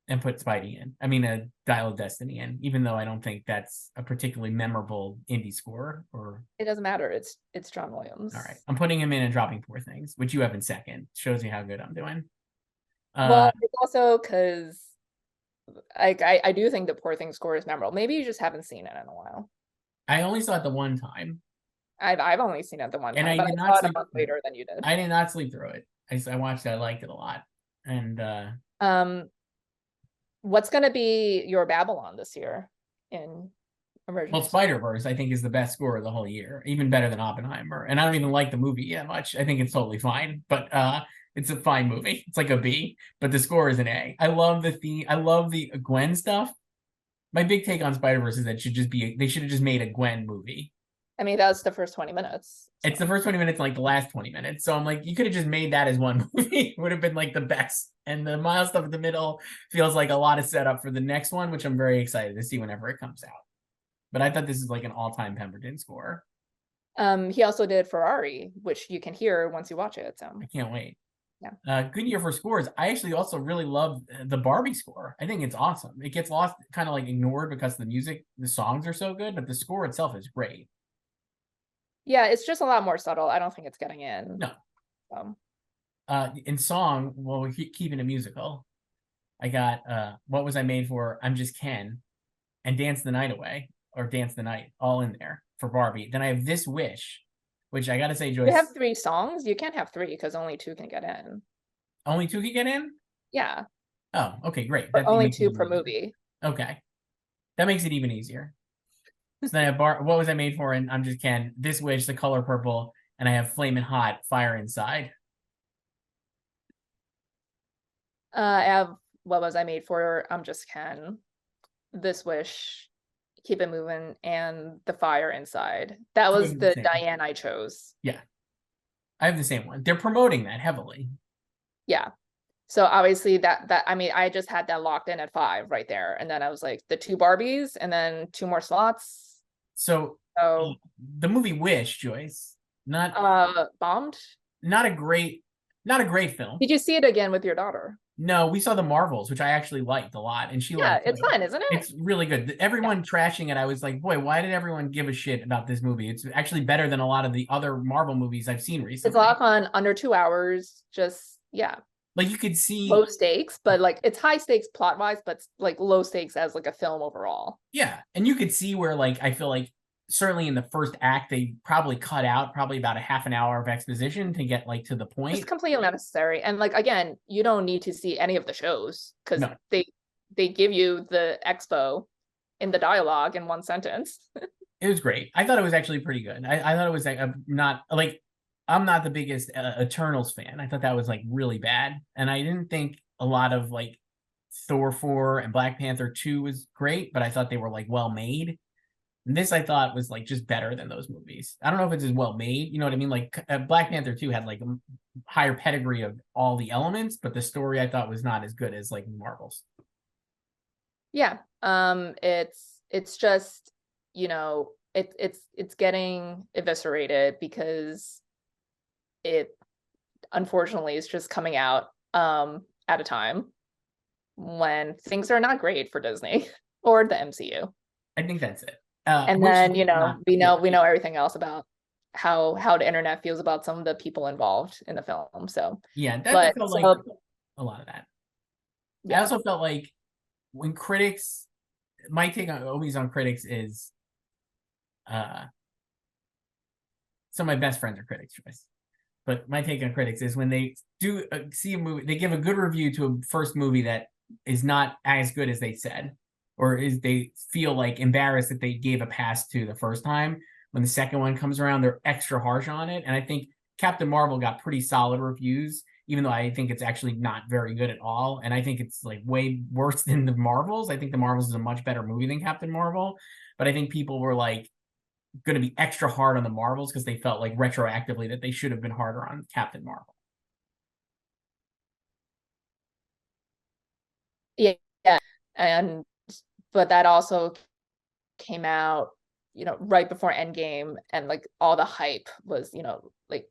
and put Spidey in. I mean, A Dial of Destiny in, even though I don't think that's a particularly memorable indie score. Or it doesn't matter. It's John Williams. All right. I'm putting him in and dropping Poor Things, which you have in second. Shows me how good I'm doing. Well, it's also because I do think the Poor Things score is memorable. Maybe you just haven't seen it in a while. I only saw it the one time. I've only seen it the one time, and but I saw it a month later than you did. I did not sleep through it. I watched it. I liked it a lot. And what's going to be your Babylon this year in emergency? Well, Spider-Verse, I think, is the best score of the whole year, even better than Oppenheimer. And I don't even like the movie that much. I think it's totally fine, but it's a fine movie. It's like a B, but the score is an A. I love the theme. I love the Gwen stuff. My big take on Spider-Verse is that they should have just made a Gwen movie. I mean, that's the first 20 minutes. So. It's the first 20 minutes, like the last 20 minutes. So I'm like, you could have just made that as one movie. It would have been like the best. And the Miles stuff in the middle feels like a lot of setup for the next one, which I'm very excited to see whenever it comes out. But I thought this is like an all-time Pemberton score. He also did Ferrari, which you can hear once you watch it. So I can't wait. Yeah. Good year for scores. I actually also really love the Barbie score. I think it's awesome. It gets lost, kind of like ignored because the music, the songs are so good, but the score itself is great. Yeah, it's just a lot more subtle. I don't think it's getting in. No. In song, well, we're keeping it musical. I got What Was I Made For? I'm Just Ken, and Dance the Night Away, or Dance the Night, all in there for Barbie. Then I have This Wish, which I gotta say, Joyce. You have 3 songs? You can't have 3 because only 2 can get in. Only 2 can get in? Yeah. Oh, okay, great. Only 2 per movie. Okay. That makes it even easier. So then I have What Was I Made For? And I'm Just Ken, This Wish, The Color Purple, and I have Flamin' Hot, Fire Inside. I have What Was I Made For? I'm Just Ken, This Wish, Keep It Moving, and The Fire Inside. That was the Diane I chose. Yeah. I have the same one. They're promoting that heavily. Yeah. So obviously that I mean, I just had that locked in at 5 right there. And then I was like the 2 Barbies and then 2 more slots. So the movie Wish, Joyce, bombed. Not a great film. Did you see it again with your daughter? No, we saw The Marvels, which I actually liked a lot, and she liked it. It's fun, isn't it? It's really good. Everyone trashing it, I was like, boy, why did everyone give a shit about this movie? It's actually better than a lot of the other Marvel movies I've seen recently. It's a lot of fun, under 2 hours, just like you could see low stakes, but like it's high stakes plot wise, but like low stakes as like a film overall. Yeah, and you could see where like I feel like certainly in the first act they probably cut out probably about a half an hour of exposition to get like to the point. It's completely unnecessary, and like again, you don't need to see any of the shows because they give you the expo in the dialogue in 1 sentence. It was great. I thought it was actually pretty good. I thought it was like not like I'm not the biggest Eternals fan. I thought that was like really bad, and I didn't think a lot of like Thor 4 and Black Panther 2 was great, but I thought they were like well made. And this I thought was like just better than those movies. I don't know if it's as well made, you know what I mean? Like Black Panther 2 had like a higher pedigree of all the elements, but the story I thought was not as good as like Marvel's. Yeah. It's just, you know, it's getting eviscerated because it unfortunately is just coming out at a time when things are not great for Disney or the MCU. I think that's it. And then, you know, we know everything else about how the internet feels about some of the people involved in the film. So yeah, that felt like a lot of that. Yeah. I also felt like when critics, my take on always on critics is some of my best friends are critics, Joyce. But my take on critics is when they do see a movie, they give a good review to a first movie that is not as good as they said, or is they feel like embarrassed that they gave a pass to the first time. When the second one comes around, they're extra harsh on it. And I think Captain Marvel got pretty solid reviews, even though I think it's actually not very good at all. And I think it's like way worse than the Marvels. I think the Marvels is a much better movie than Captain Marvel. But I think people were like going to be extra hard on the Marvels because they felt like retroactively that they should have been harder on Captain Marvel. Yeah. And but that also came out, you know, right before Endgame, and like all the hype was, you know, like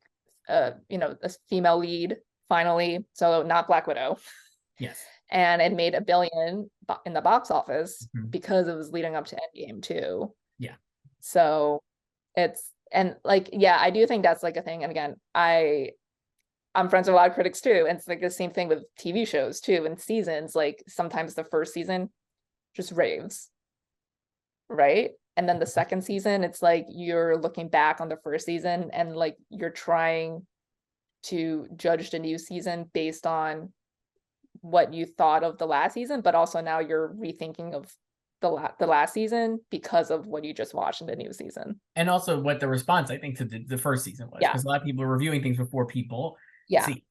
you know, a female lead finally, so not Black Widow. Yes. And it made $1 billion in the box office because it was leading up to Endgame too. Yeah. So it's, and like, yeah, I do think that's like a thing. And again, I'm friends with a lot of critics too. And it's like the same thing with TV shows too, and seasons. Like sometimes the first season just raves, right? And then the second season, it's like you're looking back on the first season and like you're trying to judge the new season based on what you thought of the last season, but also now you're rethinking of the last season because of what you just watched in the new season. And also what the response, I think, to the first season was. Because a lot of people are reviewing things before people see.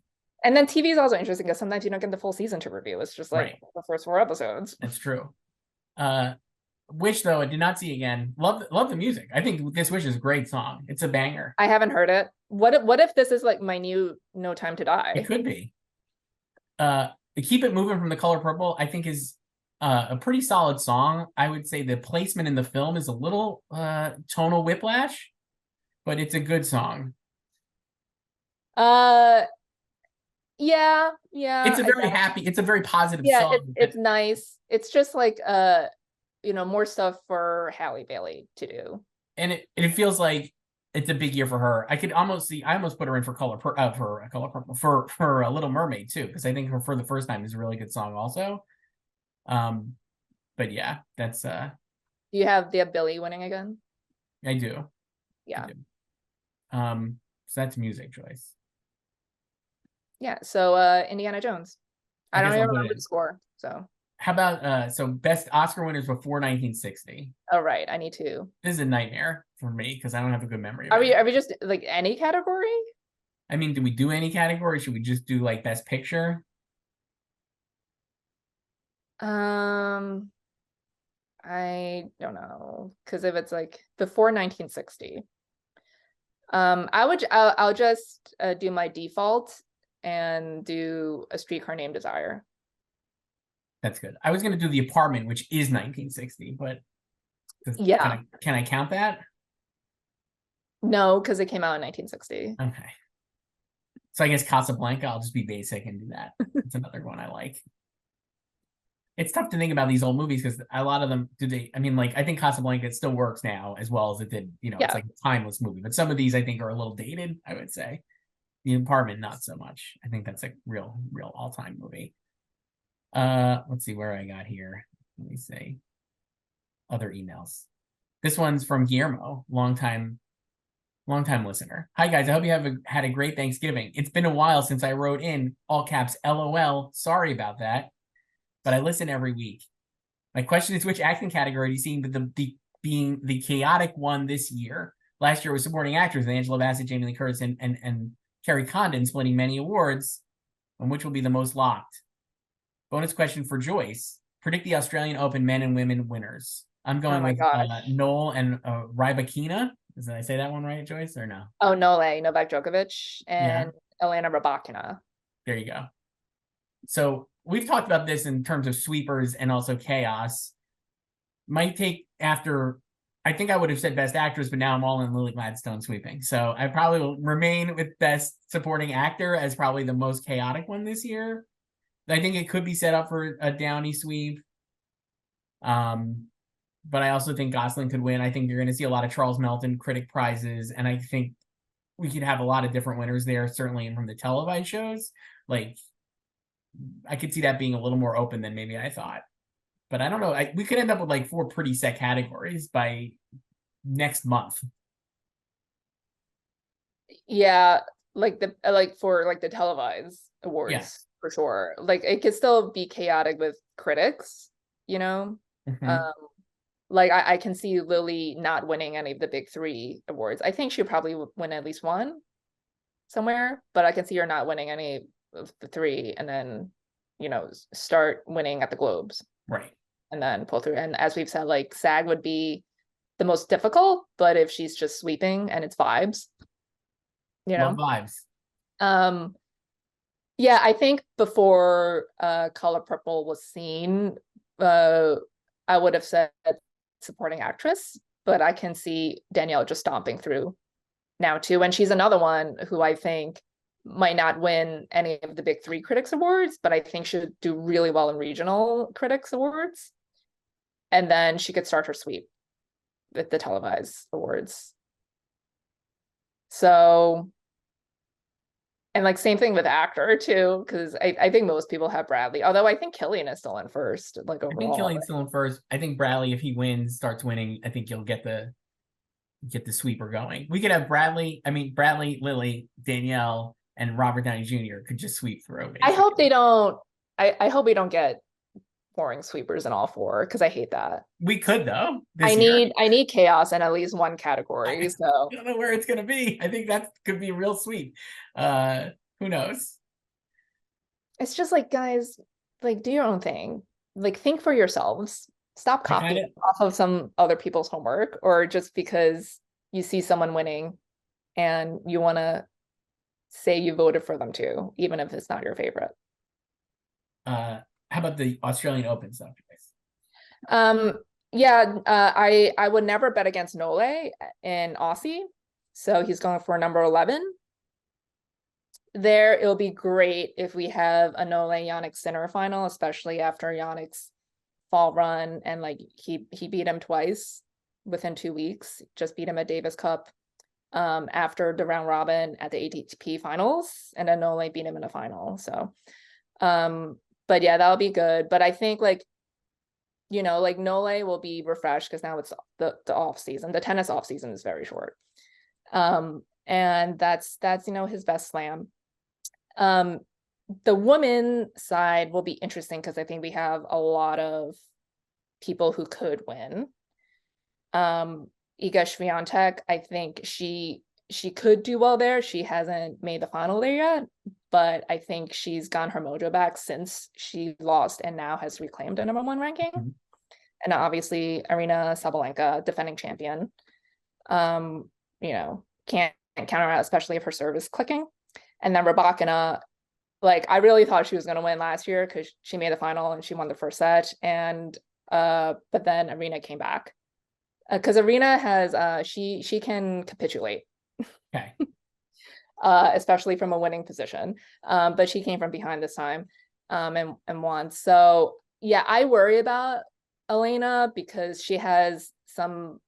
And then TV is also interesting because sometimes you don't get the full season to review. It's just like the first 4 episodes. That's true. Wish, though, I did not see again. Love the music. I think This Wish is a great song. It's a banger. I haven't heard it. What if this is like my new No Time to Die? It could be. Keep It Moving from The Color Purple, I think, is a pretty solid song. I would say the placement in the film is a little tonal whiplash, but it's a good song. Yeah. It's a very happy, it's a very positive song. It's nice. It's just like you know, more stuff for Halle Bailey to do. And it feels like it's a big year for her. I almost put her in for Color Purple for a Little Mermaid too, because I think For the First Time is a really good song also. But yeah, that's Do you have Billy winning again? I do. Yeah. I do. So that's music choice. Yeah, so Indiana Jones. I don't even remember the score. So how about so best Oscar winners before 1960? Oh right, I need to. This is a nightmare for me because I don't have a good memory. Are we just like any category? I mean, do we do any category? Should we just do like best picture? I don't know, because if it's like before 1960, I'll just do my default and do A Streetcar Named Desire. That's good. I was going to do The Apartment, which is 1960, but yeah, can I count that? No, because it came out in 1960. Okay. So I guess Casablanca, I'll just be basic and do that. It's another one I like. It's tough to think about these old movies because a lot of them I mean, like, I think Casablanca still works now as well as it did, you know, It's like a timeless movie. But some of these I think are a little dated, I would say. The Apartment, not so much. I think that's a real all-time movie. Let's see where I got here. Let me see. Other emails. This one's from Guillermo, longtime listener. Hi guys, I hope you had a great Thanksgiving. It's been a while since I wrote in all caps LOL. Sorry about that, but I listen every week. My question is, which acting category do you see being the chaotic one this year? last year was supporting actors with Angela Bassett, Jamie Lee Curtis, and Kerry Condon splitting many awards, and which will be the most locked? Bonus question for Joyce. Predict the Australian Open men and women winners. I'm going with Noel and Rybakina. Did I say that one right, Joyce, or no? Oh, Novak Djokovic and Elena Rybakina. There you go. So we've talked about this in terms of sweepers and also chaos. Might take after, I think I would have said best actress, but now I'm all in Lily Gladstone sweeping. So I probably will remain with best supporting actor as probably the most chaotic one this year. I think it could be set up for a Downey sweep. But I also think Gosling could win. I think you're going to see a lot of Charles Melton critic prizes, and I think we could have a lot of different winners there, certainly from the televised shows. Like, I could see that being a little more open than maybe I thought. But I don't know. We could end up with like 4 pretty set categories by next month. Yeah, for the televised awards, for sure. Like, it could still be chaotic with critics, you know? Mm-hmm. Like, I can see Lily not winning any of the big 3 awards. I think she'll probably win at least one somewhere, but I can see her not winning any of the 3 and then, start winning at the Globes. Right. And then pull through. And as we've said, like, SAG would be the most difficult, but if she's just sweeping and it's vibes, Love vibes. Yeah, I think before Color Purple was seen, I would have said supporting actress, but I can see Danielle just stomping through now too. And she's another one who I think might not win any of the big 3 critics awards, but I think she'll do really well in regional critics awards. And then she could start her sweep with the televised awards. So, and like same thing with actor too, because I think most people have Bradley, although I think Killian is still in first, like overall. I think Killian's still in first. I think Bradley, if he starts winning, I think you'll get the sweeper going. We could have Bradley, Lily, Danielle, and Robert Downey Jr. could just sweep through. Basically. I hope they don't. I hope we don't get boring sweepers in all 4, because I hate that. We could though. I need chaos in at least one category. So I don't know where it's gonna be. I think that could be a real sweep. Who knows? It's just like, guys, like, do your own thing. Like, think for yourselves. Stop copying off of some other people's homework, or just because you see someone winning and you want to say you voted for them too, even if it's not your favorite. How about the Australian Open stuff, Yeah, I would never bet against Nole in Aussie, so he's going for number 11. There, it'll be great if we have a Nole Yannick Sinner final, especially after Yannick's fall run, and like he beat him twice within 2 weeks. Just beat him at Davis Cup after the round robin at the ATP finals, and then Nole beat him in the final. So but yeah, that'll be good. But I think like Nole will be refreshed because now it's the off season. The tennis off season is very short. And that's his best slam. The women side will be interesting because I think we have a lot of people who could win. Iga Swiatek, I think she could do well there. She hasn't made the final there yet, but I think she's gotten her mojo back since she lost and now has reclaimed a number 1 ranking. Mm-hmm. And obviously Arina Sabalenka, defending champion, can't counter out, especially if her serve is clicking. And then Rybakina, like, I really thought she was going to win last year because she made the final and she won the first set. And but then Arina came back because Arina has she can capitulate. Okay. Especially from a winning position. But she came from behind this time and won. So yeah, I worry about Elena because she has some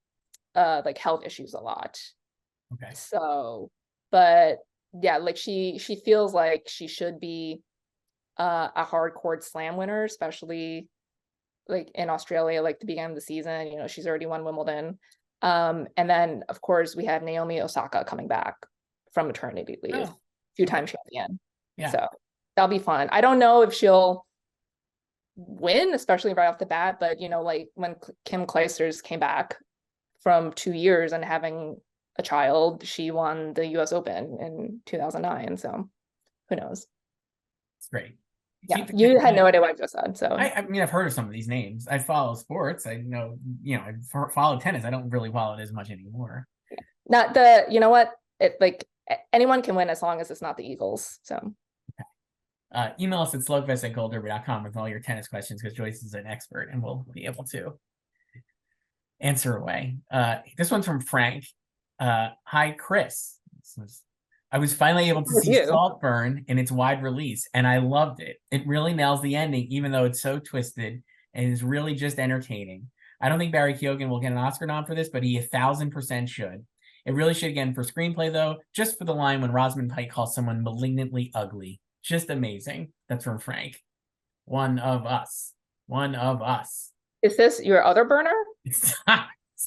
like health issues a lot. Okay. So, but yeah, like she feels like she should be a hard court slam winner, especially like in Australia, like the beginning of the season. She's already won Wimbledon. And then of course we have Naomi Osaka coming back from maternity leave, 2-time champion. Yeah. So that'll be fun. I don't know if she'll win, especially right off the bat, but like when Kim Clijsters came back from 2 years and having a child, she won the US Open in 2009. So who knows? It's great. Yeah, you had no idea what I just said. So I mean, I've heard of some of these names. I follow sports. I know, I follow tennis. I don't really follow it as much anymore. not the, you know what? It like anyone can win as long as it's not the Eagles. So email us at slugfest@goldderby.com with all your tennis questions because Joyce is an expert and we'll be able to answer away. This one's from Frank. Hi, Chris. I was finally able to see Saltburn in its wide release, and I loved it. It really nails the ending, even though it's so twisted and is really just entertaining. I don't think Barry Keoghan will get an Oscar nom for this, but he 1,000% should. It really should again for screenplay, though, just for the line when Rosamund Pike calls someone malignantly ugly. Just amazing. That's from Frank. One of us. One of us. Is this your other burner? It's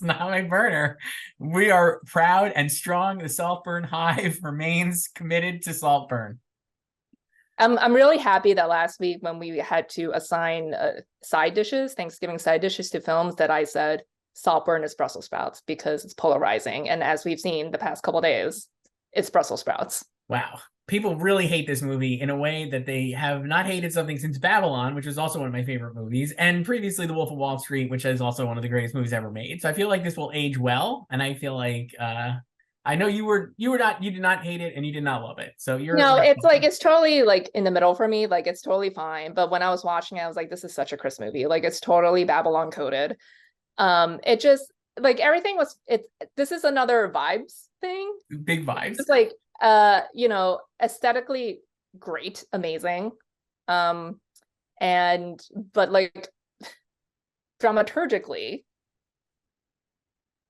not my burner. We are proud and strong. The Saltburn Hive remains committed to Saltburn. I'm really happy that last week when we had to assign side dishes, Thanksgiving side dishes to films, that I said Saltburn is Brussels sprouts because it's polarizing. And as we've seen the past couple of days, it's Brussels sprouts. Wow. People really hate this movie in a way that they have not hated something since Babylon, which is also one of my favorite movies, and previously The Wolf of Wall Street, which is also one of the greatest movies ever made. So I feel like this will age well, and I feel like I know you did not hate it and you did not love it. So it's totally like in the middle for me. Like it's totally fine. But when I was watching it, I was like, this is such a Chris movie. Like it's totally Babylon coded. It just like everything was this is another vibes thing. Big vibes. It's like aesthetically great, amazing. But like dramaturgically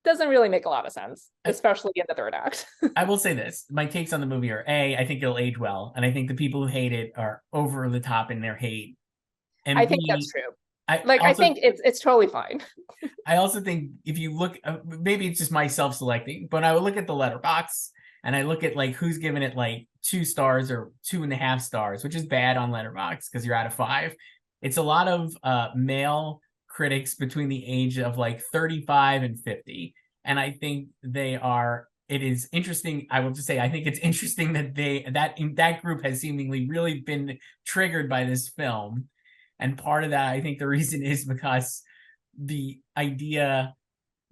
doesn't really make a lot of sense, especially in the third act. I will say this. My takes on the movie are I think it'll age well. And I think the people who hate it are over the top in their hate. And I think that's true. I think it's totally fine. I also think if you look, maybe it's just my self-selecting, but I would look at the letterbox and I look at like who's giving it like 2 stars or 2.5 stars, which is bad on Letterboxd because you're out of 5. It's a lot of male critics between the age of like 35 and 50. And I think it is interesting. I will just say, I think it's interesting that that group has seemingly really been triggered by this film. And part of that, I think the reason is because the idea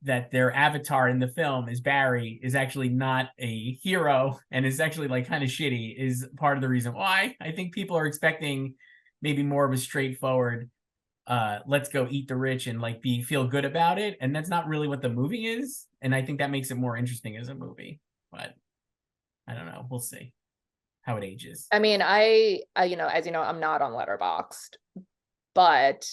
that their avatar in the film is Barry is actually not a hero and is actually like kind of shitty is part of the reason why. I think people are expecting maybe more of a straightforward, let's go eat the rich and like feel good about it. And that's not really what the movie is. And I think that makes it more interesting as a movie. But I don't know. We'll see how it ages. I mean, I as you know, I'm not on Letterboxd. But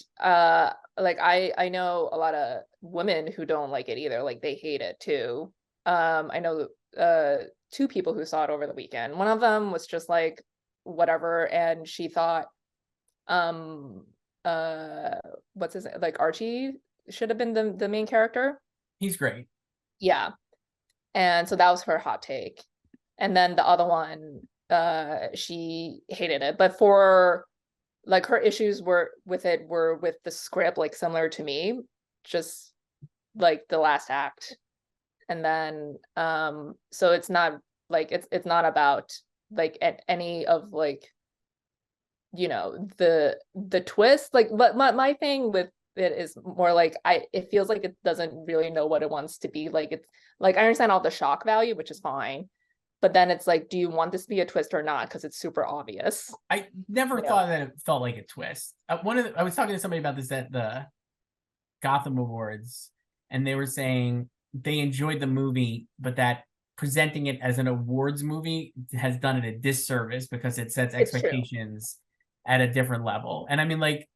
like I know a lot of women who don't like it either. Like they hate it too. I know 2 people who saw it over the weekend. One of them was just like whatever, and she thought what's his name? Like Archie should have been the main character. He's great. Yeah. And so that was her hot take. And then the other one, she hated it. But for like her issues were with the script, like similar to me, just like the last act. And then so it's not like it's not about like at any of like the twist. Like but my thing with it is more like it feels like it doesn't really know what it wants to be. Like it's like I understand all the shock value, which is fine. But then it's like, do you want this to be a twist or not? Because it's super obvious. I never thought that it felt like a twist. I was talking to somebody about this at the Gotham Awards, and they were saying they enjoyed the movie, but that presenting it as an awards movie has done it a disservice because it sets expectations at a different level. And I mean, like,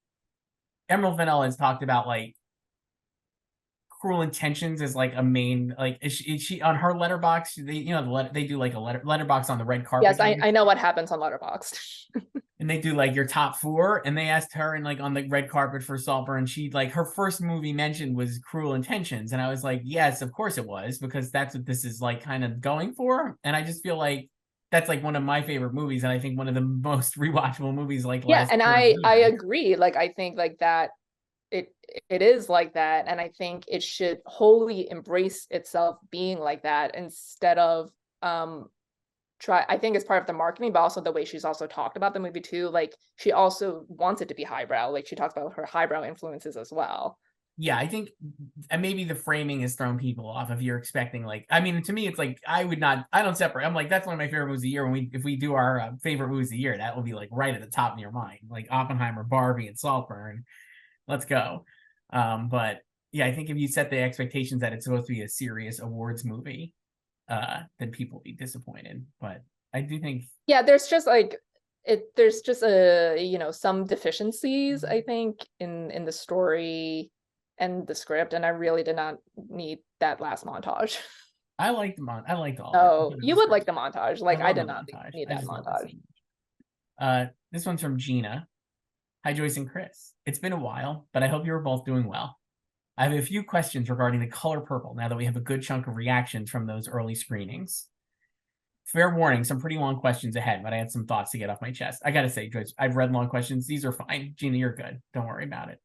Emerald Fennell has talked about like Cruel Intentions as like a main, like is she on her Letterboxd, they do like a Letterboxd on the red carpet. Yes, I know what happens on Letterboxd. And they do like your top 4, and they asked her and like on the red carpet for Saltburn, she like her first movie mentioned was Cruel Intentions, and I was like, yes, of course it was, because that's what this is like kind of going for. And I just feel like that's like one of my favorite movies, and I think one of the most rewatchable movies like and I agree. Like I think like that it it is like that, and I think it should wholly embrace itself being like that instead of I think it's part of the marketing, but also the way she's also talked about the movie too. Like she also wants it to be highbrow. Like she talks about her highbrow influences as well. Yeah, I think and maybe the framing has thrown people off if you're expecting like I mean to me it's like I don't separate. I'm like that's one of my favorite movies of the year. If we do our favorite movies of the year, that will be like right at the top of your mind, like Oppenheimer, Barbie, and Saltburn. Let's go. But yeah, I think if you set the expectations that it's supposed to be a serious awards movie, then people will be disappointed. But I do think Yeah, there's just like there's just some deficiencies, I think, in the story and the script, and I really did not need that last montage. I liked I liked all of Oh, it. you would like the montage. I Like I love did the not montage. need I that just love it so montage. much. This one's from Gina. Hi, Joyce and Chris. It's been a while, but I hope you're both doing well. I have a few questions regarding The Color Purple now that we have a good chunk of reactions from those early screenings. Fair warning, some pretty long questions ahead, but I had some thoughts to get off my chest. I gotta say, Joyce, I've read long questions. These are fine. Gina, you're good. Don't worry about it.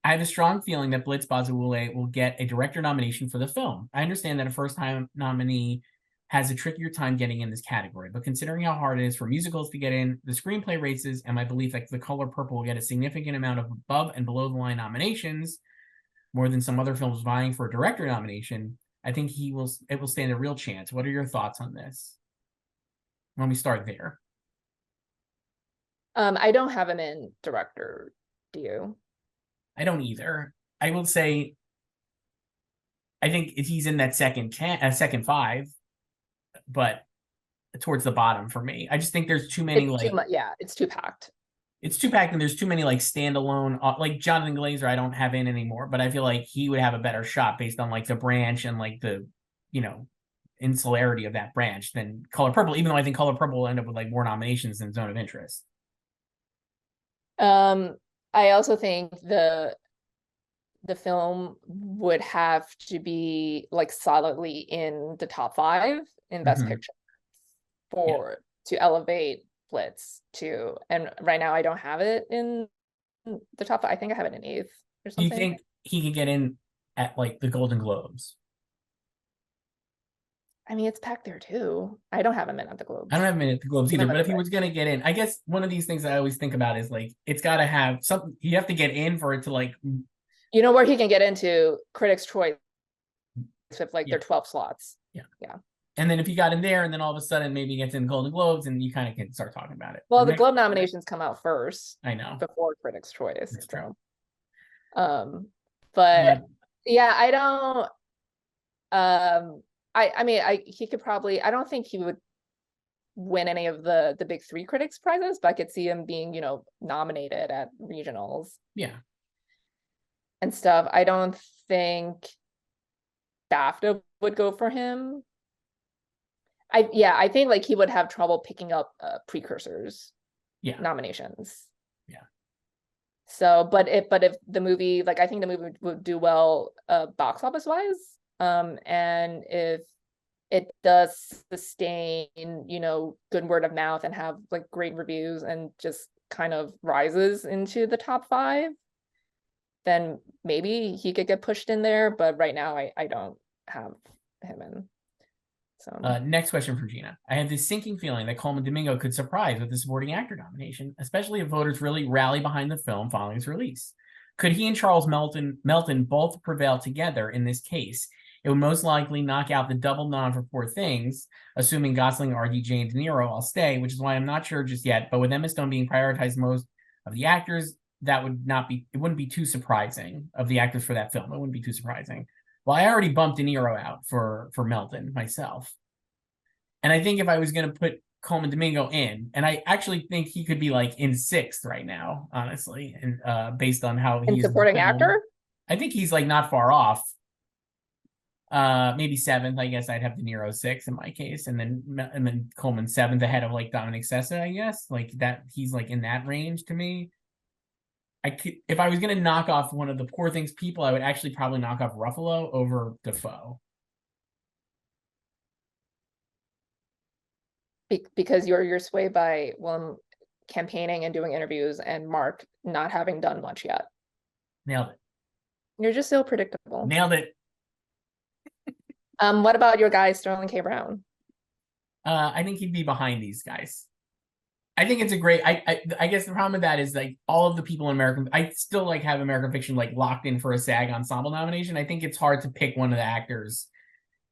I have a strong feeling that Blitz Bazawule will get a director nomination for the film. I understand that a first-time nominee has a trickier time getting in this category, but considering how hard it is for musicals to get in, the screenplay races, and my belief that The Color Purple will get a significant amount of above and below the line nominations, more than some other films vying for a director nomination, I think it will stand a real chance. What are your thoughts on this? Let me start there. I don't have him in director, do you? I don't either. I will say, I think if he's in that second five, but towards the bottom for me. I just think there's too many It's too much. Yeah, it's too packed. It's too packed, and there's too many like standalone like Jonathan Glazer I don't have in anymore, but I feel like he would have a better shot based on like the branch and like the insularity of that branch than Color Purple, even though I think Color Purple will end up with like more nominations than Zone of Interest. I also think the film would have to be like solidly in the top 5 in Best Picture to elevate Blitz to, and right now I don't have it in the top 5. I think I have it in 8th or something. Do you think he could get in at like the Golden Globes? I mean, it's packed there too. I don't have him in at the Globes. I don't have him in at the Globes either, but if he was going to get in, I guess one of these things I always think about is like, it's got to have something, you have to get in for it to like. You know where he can get into? Critics' Choice with like their 12 slots. Yeah. Yeah. And then if he got in there and then all of a sudden maybe he gets in Golden Globes and you kind of can start talking about it. Well, the Globe nominations come out first. I know. Before Critics' Choice. That's true. But yeah, I don't I mean he could probably, I don't think he would win any of the big 3 critics prizes, but I could see him being, nominated at regionals. Yeah. And stuff. I don't think BAFTA would go for him. I think like he would have trouble picking up precursors nominations. Yeah. So, but if the movie, like I think the movie would do well box office wise, and if it does sustain, good word of mouth and have like great reviews and just kind of rises into the top 5, then maybe he could get pushed in there. But right now, I don't have him in. So next question from Gina. I have this sinking feeling that Coleman Domingo could surprise with the supporting actor nomination, especially if voters really rally behind the film following its release. Could he and Charles Melton both prevail together in this case? It would most likely knock out the double nom for Poor Things, assuming Gosling, RDJ, and De Niro all stay, which is why I'm not sure just yet. But with Emma Stone being prioritized most of the actors, it wouldn't be too surprising of the actors for that film. It wouldn't be too surprising. Well, I already bumped De Niro out for Melton myself. And I think if I was going to put Coleman Domingo in, and I actually think he could be like in 6th right now, honestly, and based on how he's supporting actor, I think he's like not far off. Maybe 7th. I guess I'd have De Niro 6th in my case, and then Coleman 7th ahead of like Dominic Sessa. I guess like that he's like in that range to me. I could, if I was going to knock off one of the Poor Things people, I would actually probably knock off Ruffalo over Dafoe. Because you're swayed by Willem campaigning and doing interviews and Mark not having done much yet. Nailed it. You're just so predictable. Nailed it. What about your guy, Sterling K. Brown? I think he'd be behind these guys. I think it's a great. I guess the problem with that is like all of the people in American. I still like have American Fiction like locked in for a SAG Ensemble nomination. I think it's hard to pick one of the actors,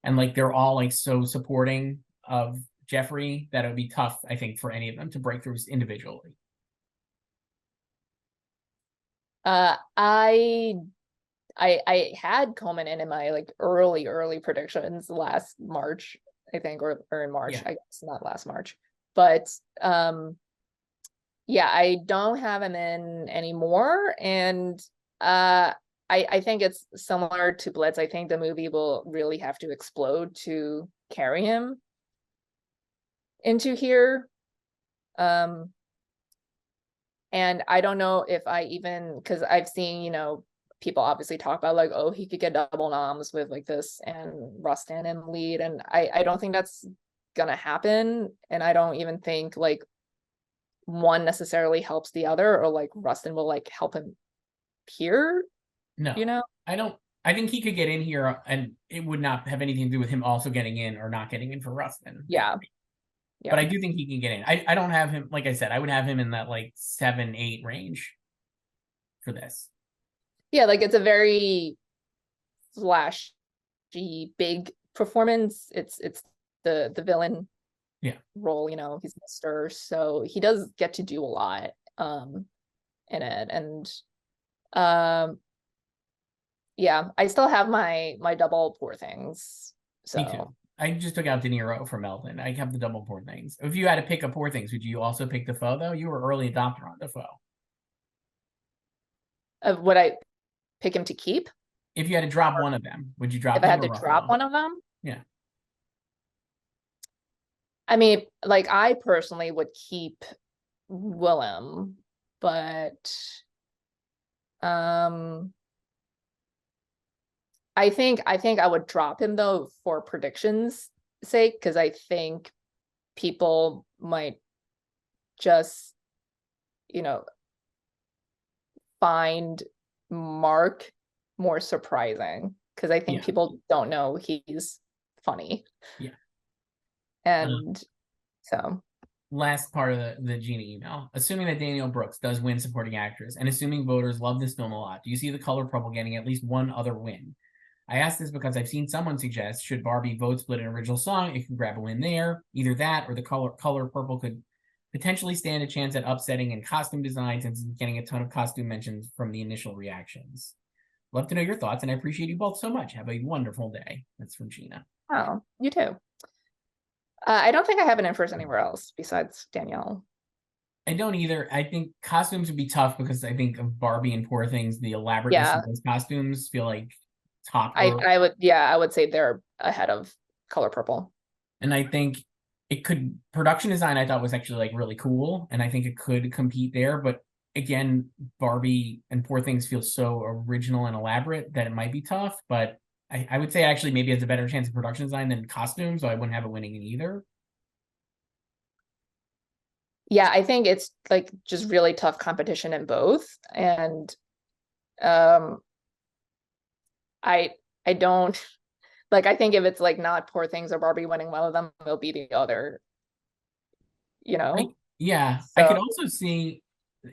and like they're all like so supporting of Jeffrey that it would be tough. I think for any of them to break through individually. I had Coleman in my like early predictions last March, I think, or in March, Yeah. I guess not last March. But yeah, I don't have him in anymore. And I think it's similar to Blitz. I think the movie will really have to explode to carry him into here. And I don't know if I even, because I've seen, you know, people obviously talk about like, oh, he could get double noms with like this and Rustin in the lead. And I don't think that's gonna happen. And I don't even think like one necessarily helps the other, or like Rustin will like help him here. No, You know? I don't. I think he could get in here, and it would not have anything to do with him also getting in or not getting in for Rustin. Yeah. But I do think he can get in. I don't have him, like I said, I would have him in that like 7-8 range for this. Yeah, like it's a very flashy, big performance. It's the villain role, you know, he's Mr. So he does get to do a lot in it. And yeah, I still have my double Poor Things. So me too. I just took out De Niro for Melton. I have the double Poor Things. If you had to pick a Poor Things, would you also pick Defoe though? You were early adopter on Defoe. would I pick him to keep? If you had to drop one of them, would you drop if I had to drop one of them? Yeah. I mean, like I personally would keep Willem, but I think I would drop him though for predictions sake, because I think people might just, you know, find Mark more surprising, because I think people don't know he's funny. Yeah. And so last part of the Gina email. Assuming that Danielle Brooks does win supporting actress, and assuming voters love this film a lot, do you see The Color Purple getting at least one other win? I ask this because I've seen someone suggest, should Barbie vote split an original song, it could grab a win there. Either that or The Color Purple could potentially stand a chance at upsetting in costume design, since it's getting a ton of costume mentions from the initial reactions. Love to know your thoughts, and I appreciate you both so much. Have a wonderful day. That's from Gina. Oh, you too. I don't think I have an interest anywhere else besides Danielle. I don't either. I think costumes would be tough because I think of Barbie and Poor Things, the elaborateness of those costumes feel like top. I would say they're ahead of Color Purple. And I think it could, production design I thought was actually like really cool, and I think it could compete there. But again, Barbie and Poor Things feel so original and elaborate that it might be tough. But I would say actually maybe has a better chance of production design than costume, so I wouldn't have it winning in either. Yeah, I think it's like just really tough competition in both. And I don't like, I think if it's like not Poor Things or Barbie winning one of them, it'll be the other, you know? I could also see,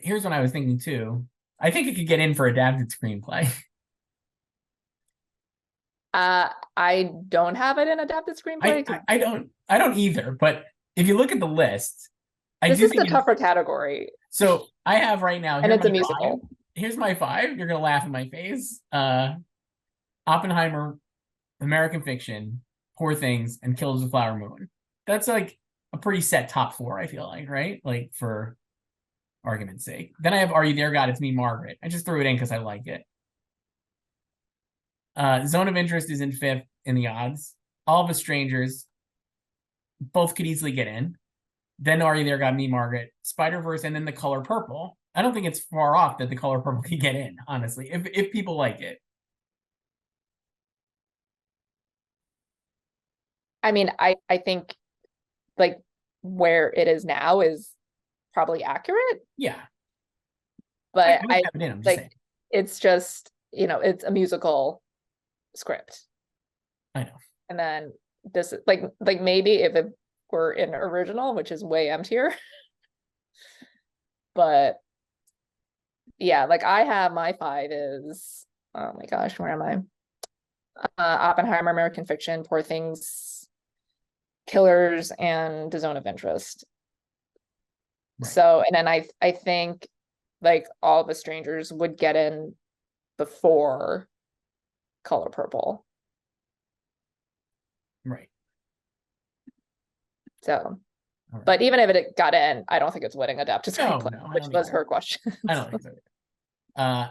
here's what I was thinking too. I think it could get in for adapted screenplay. I don't have it in adapted screenplay. I don't either, but if you look at the list, this is the tougher category. So I have right now, and it's a musical. Here's my 5. You're gonna laugh in my face. Oppenheimer, American Fiction, Poor Things, and Killers of the Flower Moon. That's like a pretty set top 4, I feel like, right? Like for argument's sake. Then I have Are You There, God? It's Me, Margaret. I just threw it in because I like it. Zone of Interest is in 5th in the odds. All of Us Strangers, both could easily get in. Then Are You There, God? Me, Margaret, Spider-Verse, and then The Color Purple. I don't think it's far off that The Color Purple could get in, honestly, if people like it. I mean, I think like where it is now is probably accurate. Yeah. But I like it's just, it's a musical script. I know. And then this, like maybe if it were an original, which is way emptier. But yeah, like I have my 5 is, oh my gosh, where am I? Oppenheimer, American Fiction, Poor Things, Killers, and The Zone of Interest. Right. So, and then I think like All the Strangers would get in before Color Purple. Right. So, All right. but even if it got in, I don't think it's winning Adapted No, Screenplay, no, which was her question. I don't think so.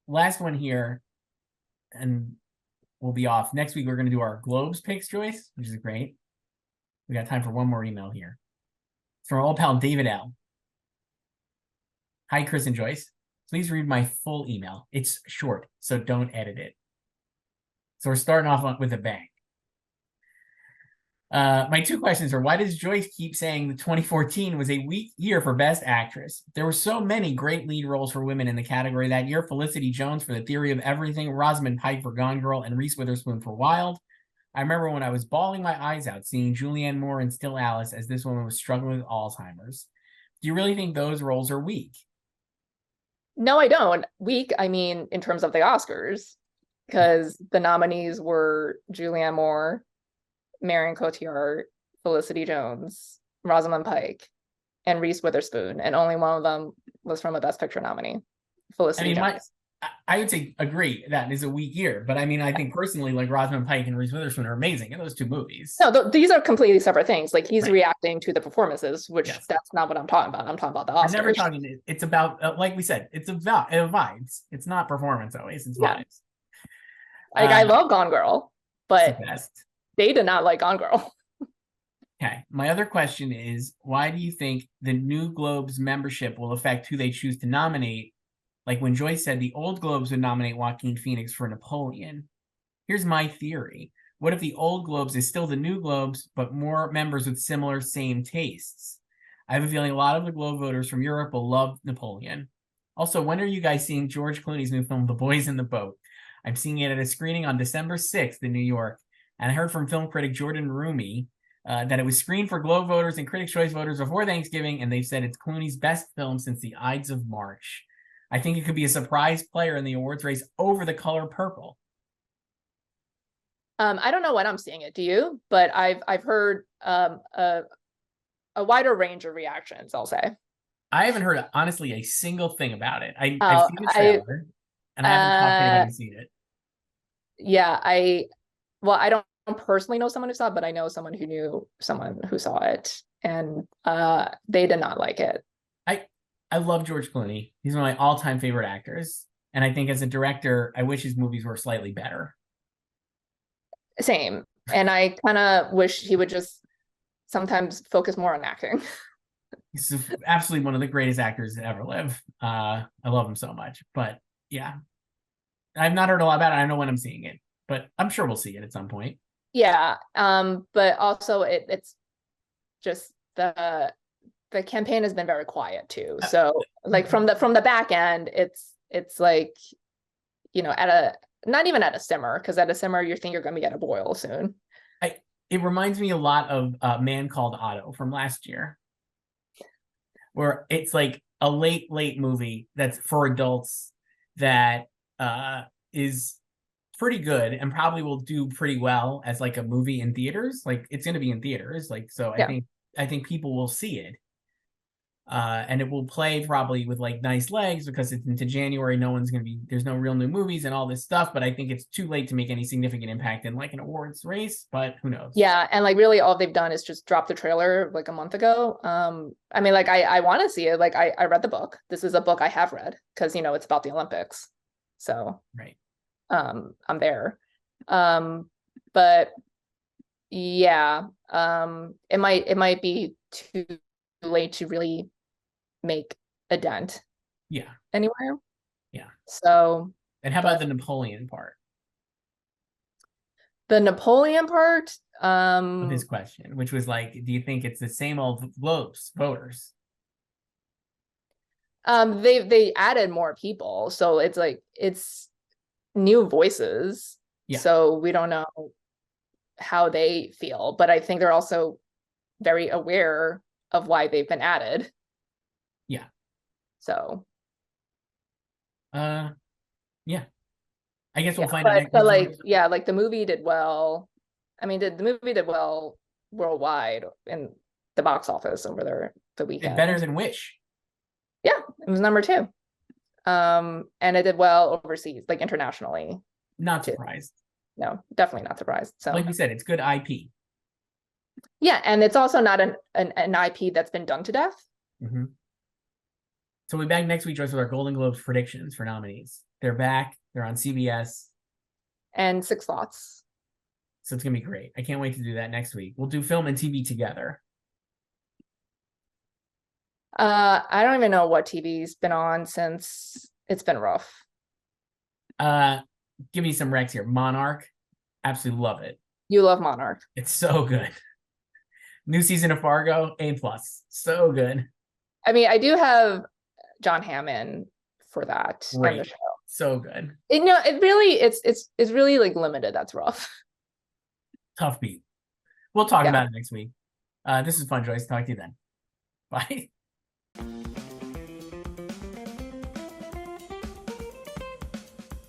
Last one here, and we'll be off. Next week, we're going to do our Globes picks, Joyce, which is great. We got time for one more email here. It's from our old pal David L. Hi, Chris and Joyce. Please read my full email. It's short, so don't edit it. So we're starting off with a bang. My 2 questions are, why does Joyce keep saying that 2014 was a weak year for Best Actress? There were so many great lead roles for women in the category that year. Felicity Jones for The Theory of Everything, Rosamund Pike for Gone Girl, and Reese Witherspoon for Wild. I remember when I was bawling my eyes out seeing Julianne Moore in Still Alice as this woman was struggling with Alzheimer's. Do you really think those roles are weak? No, I don't. Weak, I mean, in terms of the Oscars, because the nominees were Julianne Moore, Marion Cotillard, Felicity Jones, Rosamund Pike, and Reese Witherspoon, and only one of them was from a Best Picture nominee, Felicity Jones. I would say agree that is a weak year, but I mean, I think personally, like Rosamund Pike and Reese Witherspoon are amazing in those 2 movies. No, these are completely separate things. Like he's reacting to the performances, which that's not what I'm talking about. I'm talking about the Oscars. I'm never talking. It's about, like we said, it's about vibes. It's not performance always. It's vibes. Like I love Gone Girl, but they did not like Gone Girl. Okay. My other question is, why do you think the new Globes membership will affect who they choose to nominate? Like when Joyce said the old Globes would nominate Joaquin Phoenix for Napoleon. Here's my theory. What if the old Globes is still the new Globes, but more members with similar same tastes? I have a feeling a lot of the Globe voters from Europe will love Napoleon. Also, when are you guys seeing George Clooney's new film, The Boys in the Boat? I'm seeing it at a screening on December 6th in New York. And I heard from film critic Jordan Rumi that it was screened for Globe voters and Critics' Choice voters before Thanksgiving, and they've said it's Clooney's best film since The Ides of March. I think it could be a surprise player in the awards race over The Color Purple. I don't know when I'm seeing it. Do you? But I've heard a wider range of reactions, I'll say. I haven't heard, honestly, a single thing about it. I've seen the trailer, and I haven't talked to anyone who's seen it. Yeah, I don't personally know someone who saw it, but I know someone who knew someone who saw it, and they did not like it. I love George Clooney. He's one of my all-time favorite actors. And I think as a director, I wish his movies were slightly better. Same. And I kind of wish he would just sometimes focus more on acting. He's absolutely one of the greatest actors to ever live. I love him so much. But yeah, I've not heard a lot about it. I don't know when I'm seeing it, but I'm sure we'll see it at some point. Yeah. But also it's just the campaign has been very quiet too. So like from the back end, it's like, at a, not even at a simmer, because at a simmer you think you're going to get a boil soon. It reminds me a lot of A Man Called Otto from last year, where it's like a late movie that's for adults that is pretty good and probably will do pretty well as like a movie in theaters. Like it's going to be in theaters. Like, so I think people will see it. And it will play probably with like nice legs because it's into January. There's no real new movies and all this stuff, but I think it's too late to make any significant impact in like an awards race, but who knows? Yeah. And like really all they've done is just drop the trailer like a month ago. I mean, like I want to see it. Like I read the book. This is a book I have read because, it's about the Olympics. So, right. I'm there. But yeah, it might be too late to really make a dent anywhere. So, and how about the Napoleon part of his question, which was like, do you think it's the same old Globes voters? They added more people, so it's like it's new voices. Yeah. So we don't know how they feel, but I think they're also very aware of why they've been added. Yeah. So yeah. I guess we'll yeah, find out next but week. like yeah, like the movie did well. I mean, the movie did well worldwide in the box office over the Did weekend. better than Wish. Yeah, it was number 2. And it did well overseas, like internationally. Not too. surprised. No, definitely not surprised. So Like we said, it's good IP. yeah, and it's also not an IP that's been done to death. Mm-hmm. So we'll be back next week, Joyce, with our Golden Globes predictions for nominees. They're back. They're on CBS. And 6 slots. So it's going to be great. I can't wait to do that next week. We'll do film and TV together. I don't even know what TV's been on since it's been rough. Give me some recs here. Monarch. Absolutely love it. You love Monarch. It's so good. New season of Fargo, A+. So good. I mean, I do have John Hammond for that on the Great. show. So good. It really it's really like limited. That's rough. Tough beat. We'll talk Yeah. about it next week. This is fun, Joyce. Talk to you then. Bye.